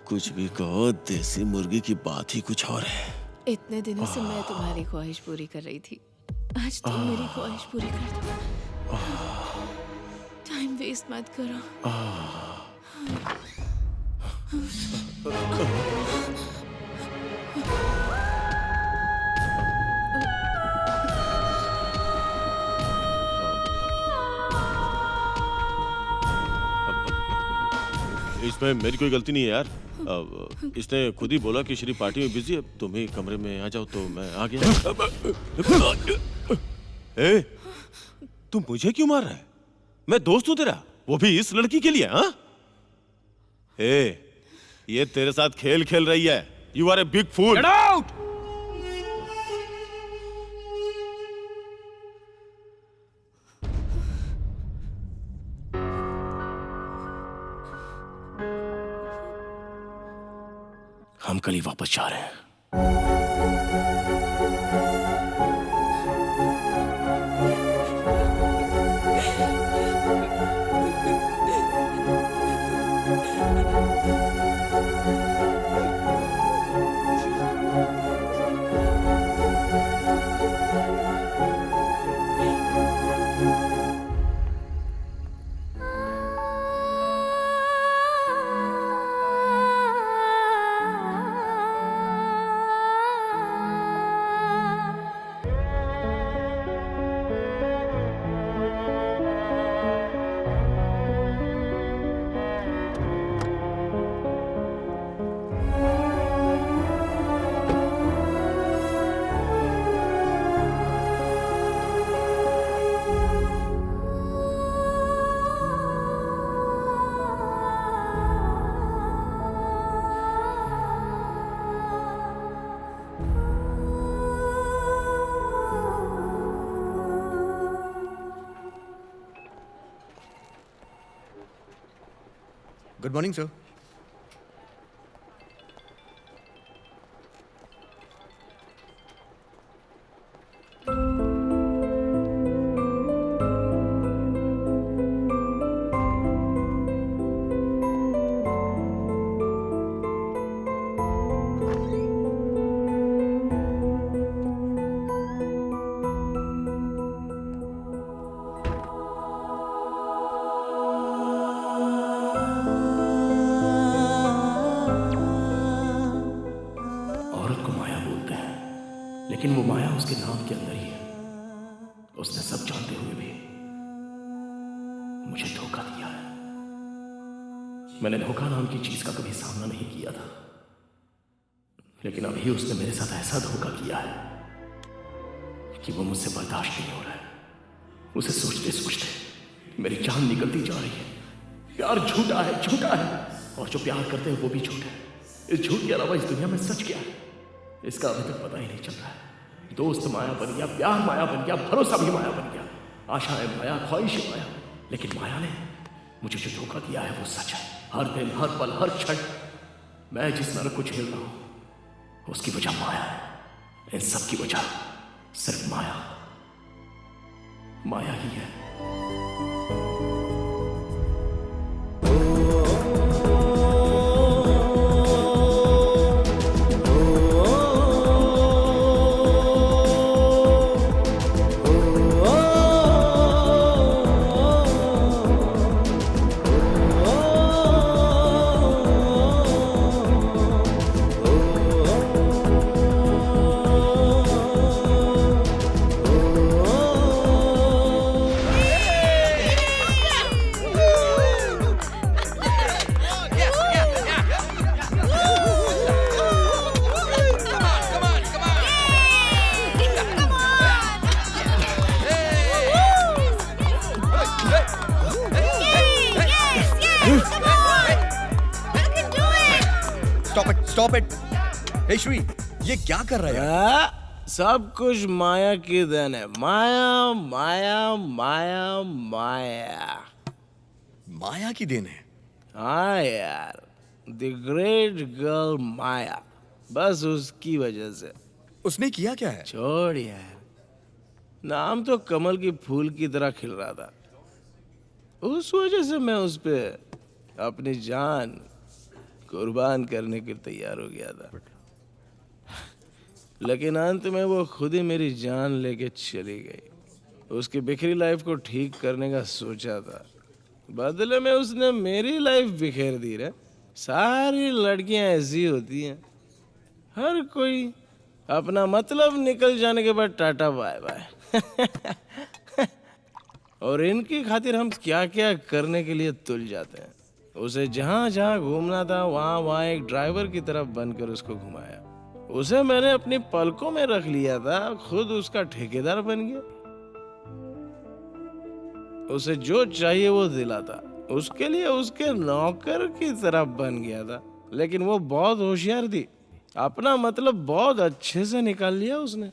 कुछ भी कहो, देसी मुर्गी की बात ही कुछ और है। इतने दिनों से मैं तुम्हारी ख्वाहिश पूरी कर रही थी, आज तुम मेरी ख्वाहिश पूरी कर दो। टाइम वेस्ट मत करो। इसमें मेरी कोई गलती नहीं है यार। इसने खुद ही बोला कि श्री पार्टी में बिजी है, तुम ही कमरे में आ जाओ, तो मैं आ गया। ए, तू मुझे क्यों मार रहा है? मैं दोस्त हूं तेरा, वो भी इस लड़की के लिए। हाँ? ए, ये तेरे साथ खेल खेल रही है। You are a big fool. Get out! हम कल ही वापस जा रहे हैं। Good morning sir. औरत को माया बोलते हैं, लेकिन वो माया उसके नाम के अंदर ही है। उसने सब जानते हुए भी मुझे धोखा दिया है। मैंने धोखा नाम की चीज का कभी सामना नहीं किया था, लेकिन अभी उसने मेरे साथ ऐसा धोखा किया है कि वो मुझसे बर्दाश्त नहीं हो रहा है। उसे सोचते सोचते मेरी जान निकलती जा रही है। प्यार झूठा है, झूठा है, और जो प्यार करते हैं वो भी झूठ है। इस झूठ के अलावा इस दुनिया में सच क्या है, इसका अभी तक पता ही नहीं चल रहा है। दोस्त माया बन गया, प्यार माया बन गया, भरोसा भी माया बन गया, आशाएं माया, ख्वाहिश माया। लेकिन माया ने मुझे जो धोखा दिया है वो सच है। हर दिन, हर पल, हर क्षण मैं जिस नरक को झेल रहा हूं उसकी वजह माया है। इन सब की वजह सिर्फ माया, माया ही है। Stop it. हे श्री, ये क्या कर रहा है यार? सब कुछ माया की देन है। माया माया माया माया माया की देन है। हाँ यार, द ग्रेट गर्ल माया, बस उसकी वजह से। उसने किया क्या है? छोड़ यार, नाम तो कमल की फूल की तरह खिल रहा था। उस वजह से मैं उस पे अपनी जान कुर्बान करने के लिए तैयार हो गया था, लेकिन अंत में वो खुद ही मेरी जान लेके चली गई। उसकी बिखरी लाइफ को ठीक करने का सोचा था, बदले में उसने मेरी लाइफ बिखेर दी रे। सारी लड़कियां ऐसी होती हैं, हर कोई अपना मतलब निकल जाने के बाद टाटा बाय बाय। और इनकी खातिर हम क्या क्या करने के लिए तुल जाते हैं। उसे जहाँ जहाँ घूमना था वहाँ वहाँ एक ड्राइवर की तरफ बनकर उसको घुमाया। उसे मैंने अपनी पलकों में रख लिया था, खुद उसका ठेकेदार बन गया। उसे जो चाहिए वो दिलाता, उसके लिए उसके नौकर की तरह बन गया था। लेकिन वो बहुत होशियार थी, अपना मतलब बहुत अच्छे से निकाल लिया उसने।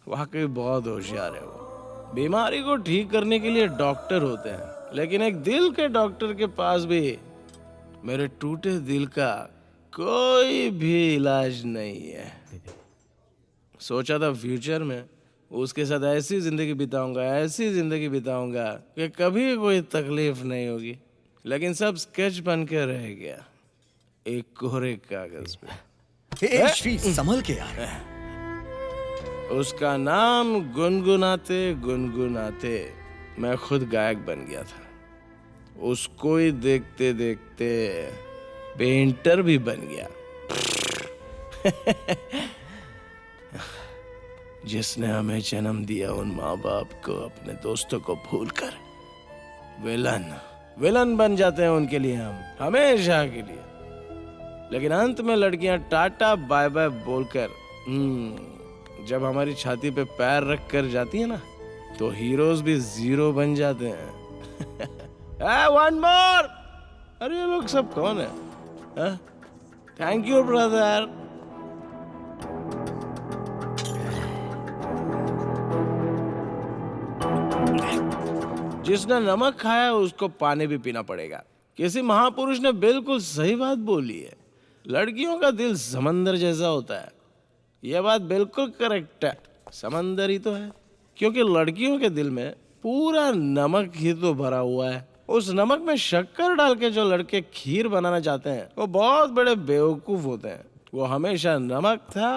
वाकई बहुत होशियार है वो। बीमारी को ठीक करने के लिए डॉक्टर होते हैं, लेकिन एक दिल के डॉक्टर के पास भी मेरे टूटे दिल का कोई भी इलाज नहीं है। सोचा था फ्यूचर में उसके साथ ऐसी जिंदगी बिताऊंगा, ऐसी जिंदगी बिताऊंगा कि कभी कोई तकलीफ नहीं होगी, लेकिन सब स्केच बन के रह गया एक कोरे कागज पे। श्री, संभल के यार। उसका नाम गुनगुनाते गुनगुनाते मैं खुद गायक बन गया था। उसको ही देखते देखते पेंटर भी बन गया। जिसने हमें जन्म दिया उन माँ बाप को अपने दोस्तों को भूलकर विलन बन जाते हैं उनके लिए हम, हमेशा के लिए। लेकिन अंत में लड़कियां टाटा बाय बाय बोलकर जब हमारी छाती पे पैर रख कर जाती है ना, तो हीरोज भी जीरो बन जाते हैं। One more. अरे ये लोग सब कौन है? Thank you brother. जिसने नमक खाया उसको पानी भी पीना पड़ेगा, किसी महापुरुष ने बिल्कुल सही बात बोली है। लड़कियों का दिल समंदर जैसा होता है। यह बात बिल्कुल करेक्ट है, समंदर ही तो है, क्योंकि लड़कियों के दिल में पूरा नमक ही तो भरा हुआ है। उस नमक में शक्कर डाल के जो लड़के खीर बनाना चाहते हैं वो बहुत बड़े बेवकूफ होते हैं। वो हमेशा नमक था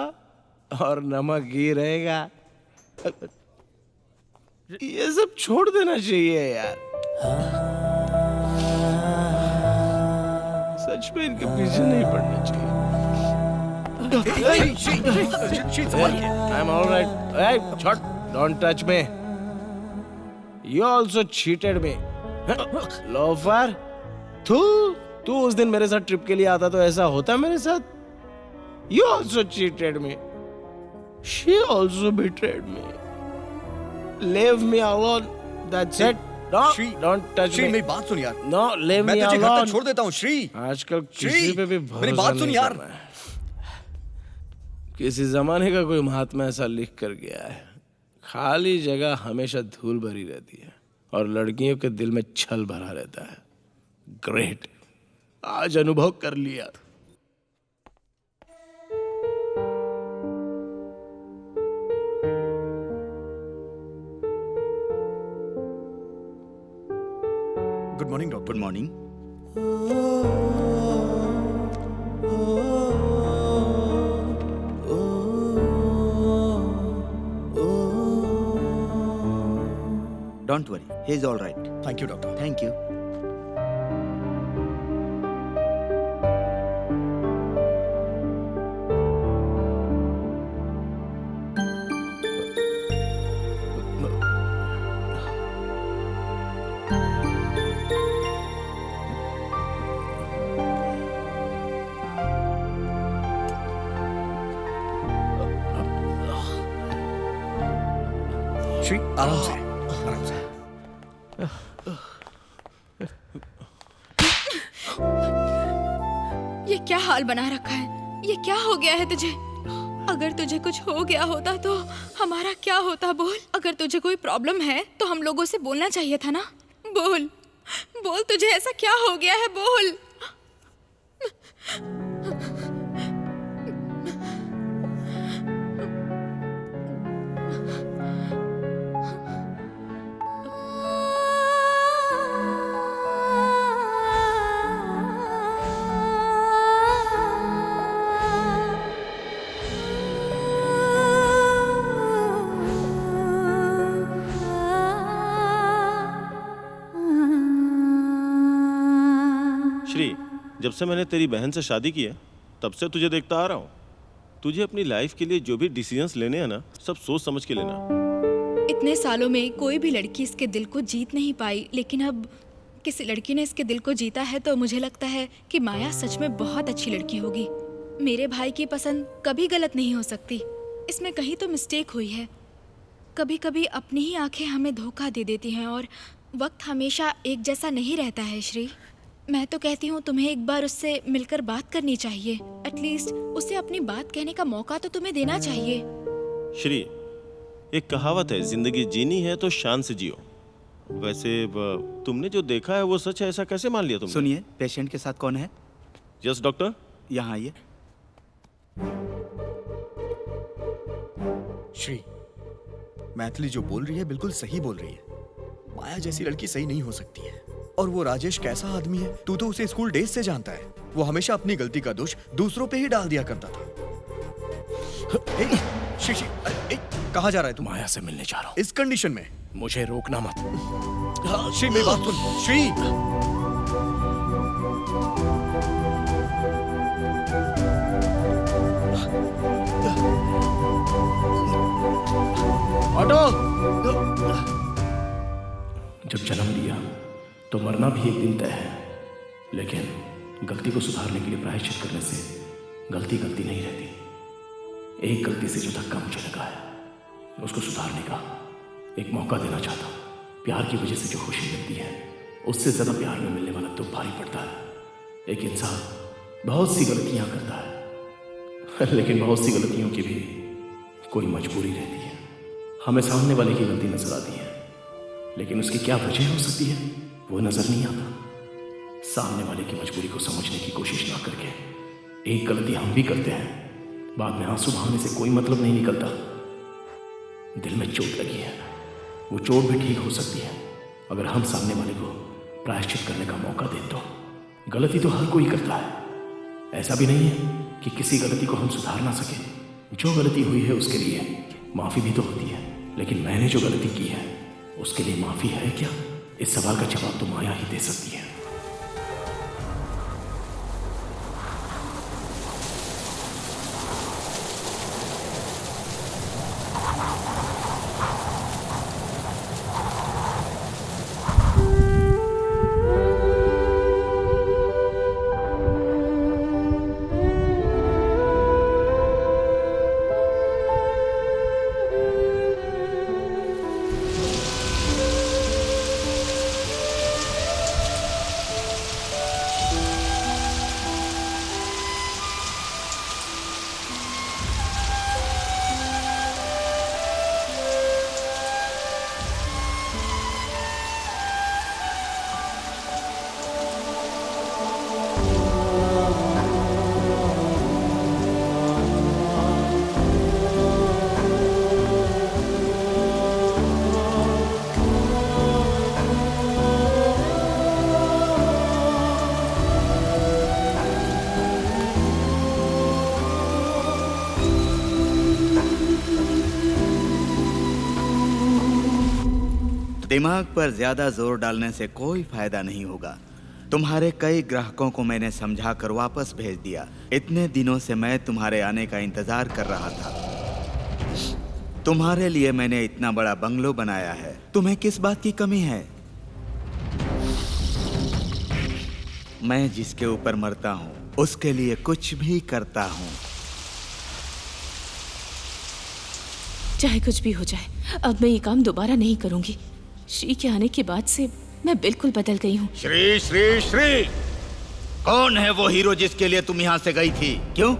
और नमक ही रहेगा। ये सब छोड़ देना चाहिए यार। सच में इनके पीछे नहीं पड़ना चाहिए। I'm all right. Hey, shut! Don't touch me. You also cheated me. Loafer. तू उस दिन मेरे साथ ट्रिप के लिए आता तो ऐसा होता मेरे साथ? You also cheated me. She also betrayed me. Leave me alone. That's it. No, don't touch Shri me. मेरी बात सुन यार। No, leave मैं me तुझे घर alone. तक छोड़ देता हूँ श्री। आजकल श्री, किसी पे भी मेरी भरोसा बात सुन नहीं यार। करना है। किसी जमाने का कोई महात्मा ऐसा लिख कर गया है, खाली जगह हमेशा धूल भरी रहती है और लड़कियों के दिल में छल भरा रहता है। ग्रेट, आज अनुभव कर लिया। Good morning doctor. Good morning. Don't worry, he is all right. Thank you doctor. Thank you. Shri आराम से, आराम से। ये क्या हाल बना रखा है? ये क्या हो गया है तुझे? अगर तुझे कुछ हो गया होता तो हमारा क्या होता? बोल। अगर तुझे कोई प्रॉब्लम है तो हम लोगों से बोलना चाहिए था ना। बोल बोल, तुझे ऐसा क्या हो गया है? बोल। श्री, जब से मैंने तेरी बहन से शादी की है तब से तुझे देखता आ रहा हूँ। तुझे अपनी लाइफ के लिए जो भी डिसीजंस लेने हैं ना, सब सोच समझ के लेना। इतने सालों में कोई भी लड़की इसके दिल को जीत नहीं पाई, लेकिन अब किसी लड़की ने इसके दिल को जीता है तो मुझे लगता है कि माया सच में बहुत अच्छी लड़की होगी। मेरे भाई की पसंद कभी गलत नहीं हो सकती। इसमें कहीं तो मिस्टेक हुई है। कभी कभी अपनी ही आंखें हमें धोखा दे देती हैं और वक्त हमेशा एक जैसा नहीं रहता है। श्री, मैं तो कहती हूँ तुम्हें एक बार उससे मिलकर बात करनी चाहिए। एटलीस्ट उसे अपनी बात कहने का मौका तो तुम्हें देना चाहिए। श्री, एक कहावत है, जिंदगी जीनी है तो शान से जियो। वैसे तुमने जो देखा है वो सच है, ऐसा कैसे मान लिया तुमने? सुनिए, पेशेंट के साथ कौन है? Yes doctor. यहाँ आइए। श्री, मैथिली जो बोल रही है बिल्कुल सही बोल रही है। माया जैसी लड़की सही नहीं हो सकती है। और वो राजेश कैसा आदमी है, तू तो उसे स्कूल डेज से जानता है। वो हमेशा अपनी गलती का दोष दूसरों पे ही डाल दिया करता था। श्री, कहाँ जा रहा है तू? माया से मिलने जा रहा हूँ। इस कंडीशन में मुझे रोकना मत। श्री, मेरी बात सुन। श्री, ऑटो। जब जन्म लिया तो मरना भी एक दिन तय है, लेकिन गलती को सुधारने के लिए प्रायश्चित करने से गलती गलती नहीं रहती। एक गलती से जो धक्का मुझे लगा है उसको सुधारने का एक मौका देना चाहता हूँ। प्यार की वजह से जो खुशी मिलती है उससे ज्यादा प्यार में मिलने वाला दुख भारी पड़ता है। एक इंसान बहुत सी गलतियां करता है, लेकिन बहुत सी गलतियों की भी कोई मजबूरी रहती है। हमें सामने वाले की गलती नजर आती है, लेकिन उसकी क्या वजह हो सकती है वो नजर नहीं आता। सामने वाले की मजबूरी को समझने की कोशिश ना करके एक गलती हम भी करते हैं, बाद में आंसू बहाने से कोई मतलब नहीं निकलता। दिल में चोट लगी है, वो चोट भी ठीक हो सकती है अगर हम सामने वाले को प्रायश्चित करने का मौका दें तो। गलती तो हर कोई करता है, ऐसा भी नहीं है कि किसी गलती को हम सुधार ना सके। जो गलती हुई है उसके लिए माफ़ी भी तो होती है, लेकिन मैंने जो गलती की है उसके लिए माफ़ी है क्या? इस सवाल का जवाब तो माया ही दे सकती है। दिमाग पर ज्यादा जोर डालने से कोई फायदा नहीं होगा। तुम्हारे कई ग्राहकों को मैंने समझा कर वापस भेज दिया। इतने दिनों से मैं तुम्हारे आने का इंतजार कर रहा था। तुम्हारे लिए मैंने इतना बड़ा बंगलो बनाया है, तुम्हें किस बात की कमी है? मैं जिसके ऊपर मरता हूँ उसके लिए कुछ भी करता हूँ। चाहे कुछ भी हो जाए, अब मैं ये काम दोबारा नहीं करूंगी। श्री के आने के बाद से मैं बिल्कुल बदल गई हूँ। श्री श्री श्री कौन है वो हीरो जिसके लिए तुम यहाँ से गई थी? क्यों?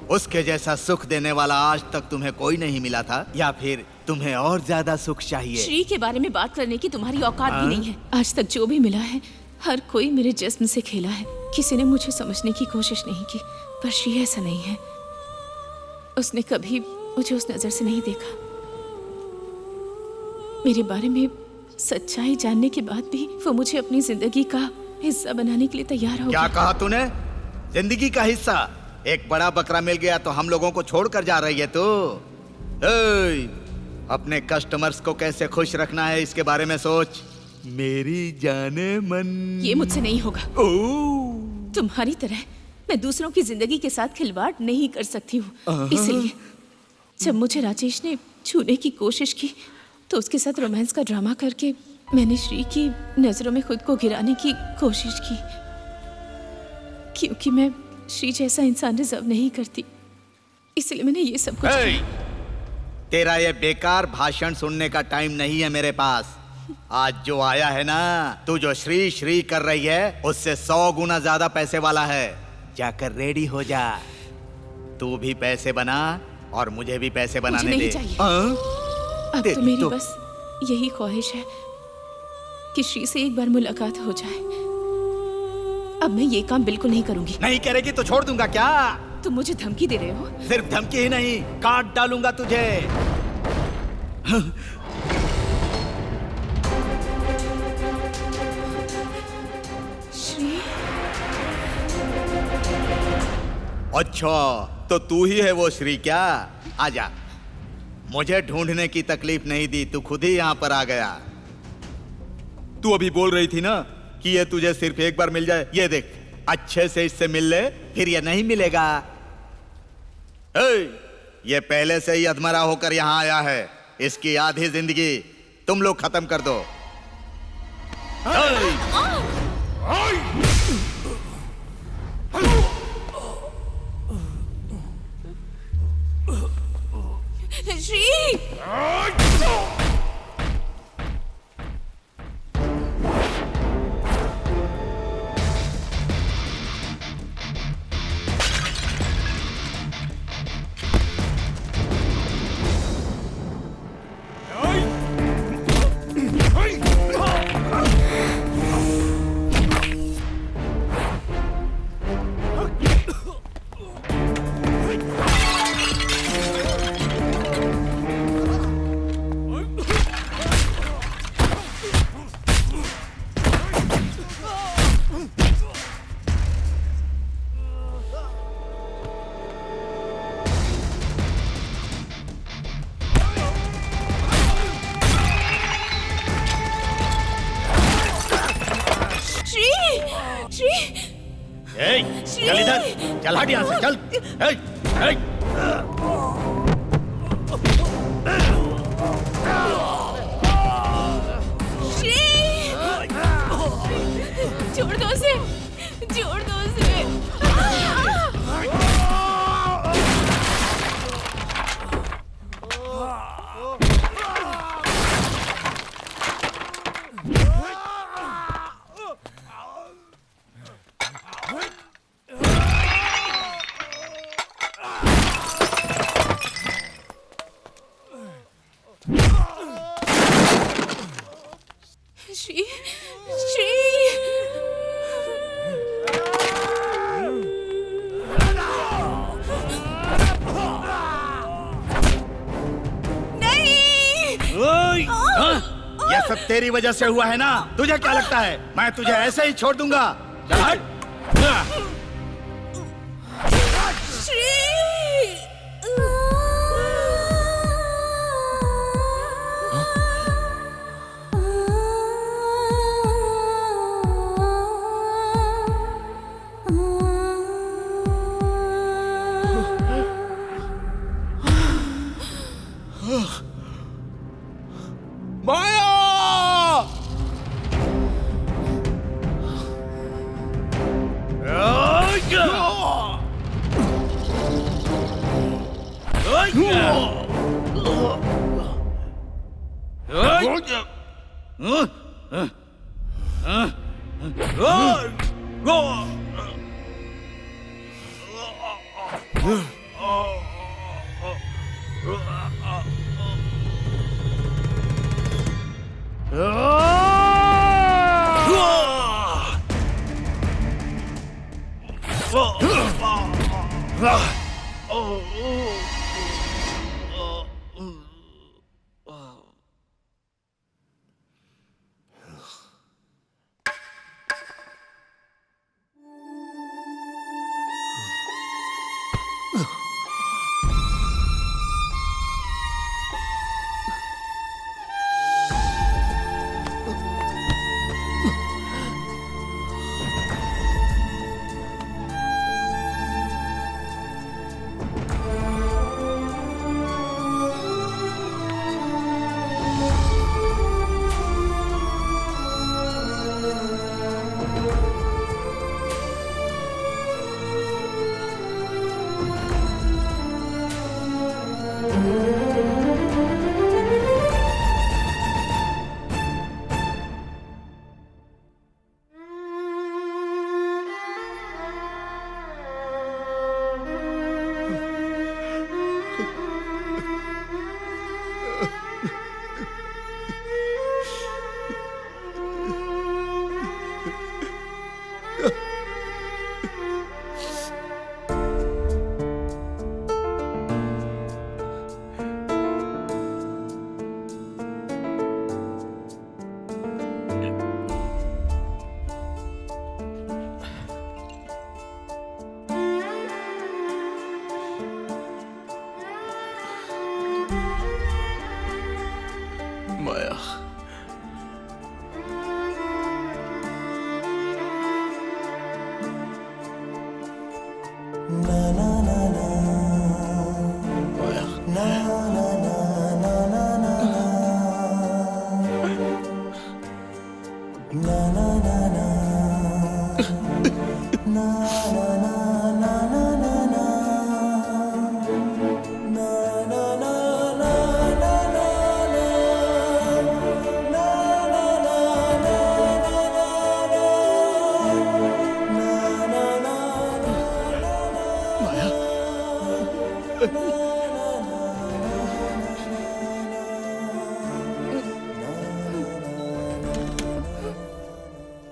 उसके जैसा सुख देने वाला आज तक तुम्हें कोई नहीं मिला था, या फिर तुम्हें और ज्यादा सुख चाहिए? श्री के बारे में बात करने की तुम्हारी औकात भी नहीं है। आज तक जो भी मिला है हर कोई मेरे जिस्म से खेला है। किसी ने मुझे समझने की कोशिश नहीं की, पर श्री ऐसा नहीं है। उसने कभी मुझे उस नजर से नहीं देखा। मेरे बारे में सच्चाई जानने के बाद भी वो मुझे अपनी जिंदगी का हिस्सा बनाने के लिए तैयार हो क्या कहा तूने? जिंदगी का हिस्सा? एक बड़ा बकरा मिल गया तो हम लोगों को छोड़कर जा रही है तू? अपने कस्टमर्स को कैसे खुश रखना है इसके बारे में सोच। मेरी जाने मन। ये मुझसे नहीं होगा। तुम्हारी तरह मैं दूसरों की जिंदगी के साथ खिलवाड़ नहीं कर सकती हूँ। इसलिए जब मुझे राजेश ने छूने की कोशिश की तो उसके साथ रोमांस का ड्रामा करके मैंने श्री की नजरों में खुद को गिराने की कोशिश की, क्योंकि मैं श्री जैसा इंसान डिजर्व नहीं करती। इसलिए मैंने ये सब कुछ तेरा ये बेकार भाषण सुनने का टाइम नहीं है मेरे पास। आज जो आया है ना, तू जो श्री श्री कर रही है उससे 100 गुना ज्यादा पैसे वाला है। जाकर रेडी हो जा। तू भी पैसे बना और मुझे भी पैसे बनाने दे। अब तो मेरी बस यही ख्वाहिश है कि श्री से एक बार मुलाकात हो जाए। अब मैं ये काम बिल्कुल नहीं करूंगी। नहीं करेगी तो छोड़ दूंगा क्या? तुम मुझे धमकी दे रहे हो? सिर्फ धमकी ही नहीं, काट डालूंगा तुझे। श्री? अच्छा, तो तू ही है वो श्री क्या? आजा। मुझे ढूंढने की तकलीफ नहीं दी, तू खुद ही यहाँ पर आ गया। तू अभी बोल रही थी ना कि ये तुझे सिर्फ एक बार मिल जाए। ये देख, अच्छे से इससे मिल ले, फिर ये नहीं मिलेगा। ये पहले से ही अधमरा होकर यहाँ आया है। इसकी आधी जिंदगी तुम लोग खत्म कर दो। श्री! चल इधर, चल हट यहाँ से, चल। छोड़ दो उसे, छोड़ दो उसे। श्री, श्री। ये सब तेरी वजह से हुआ है ना? तुझे क्या लगता है मैं तुझे ऐसे ही छोड़ दूंगा? चल हट।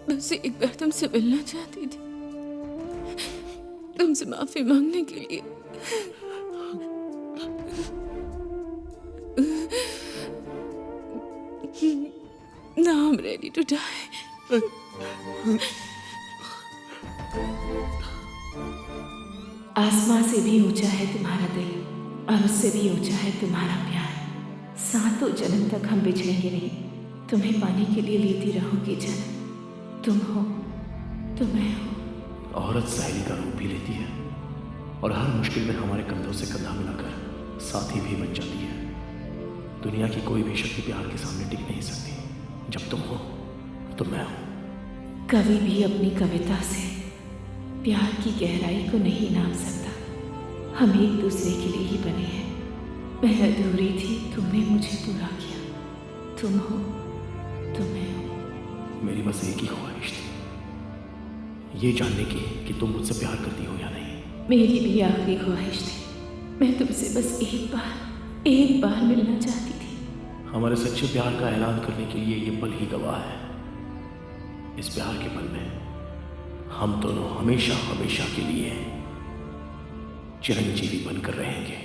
बस एक बार तुमसे मिलना चाहती थी, तुमसे माफी मांगने के लिए। Now I'm ready to die. आसमां से भी ऊंचा है तुम्हारा दिल और उससे भी ऊंचा है तुम्हारा प्यार। सातों जन्म तक हम बिछड़ेंगे नहीं, तुम्हें पाने के लिए लेती रहूंगी जन्म। तुम हो तो मैं हूँ। औरत सहेली का रूप भी लेती है और हर मुश्किल में हमारे कंधों से कंधा मिलाकर साथी भी बन जाती है। दुनिया की कोई भी शक्ति प्यार के सामने टिक नहीं सकती। जब तुम हो तो मैं हूं। कवि भी अपनी कविता से प्यार की गहराई को नहीं नाप सकता। हम एक दूसरे के लिए ही बने हैं। मैं अधूरी थी, तुमने मुझे पूरा किया। तुम हो तो मैं हूं। मेरी बस एक ही ख्वाहिश थी, ये जानने की कि तुम मुझसे प्यार करती हो या नहीं। मेरी भी आखिरी ख्वाहिश थी। मैं तुमसे बस एक बार मिलना चाहती थी। हमारे सच्चे प्यार का ऐलान करने के लिए ये पल ही गवाह है। इस प्यार के पल में हम दोनों हमेशा हमेशा के लिए चिरंजीवी बनकर रहेंगे।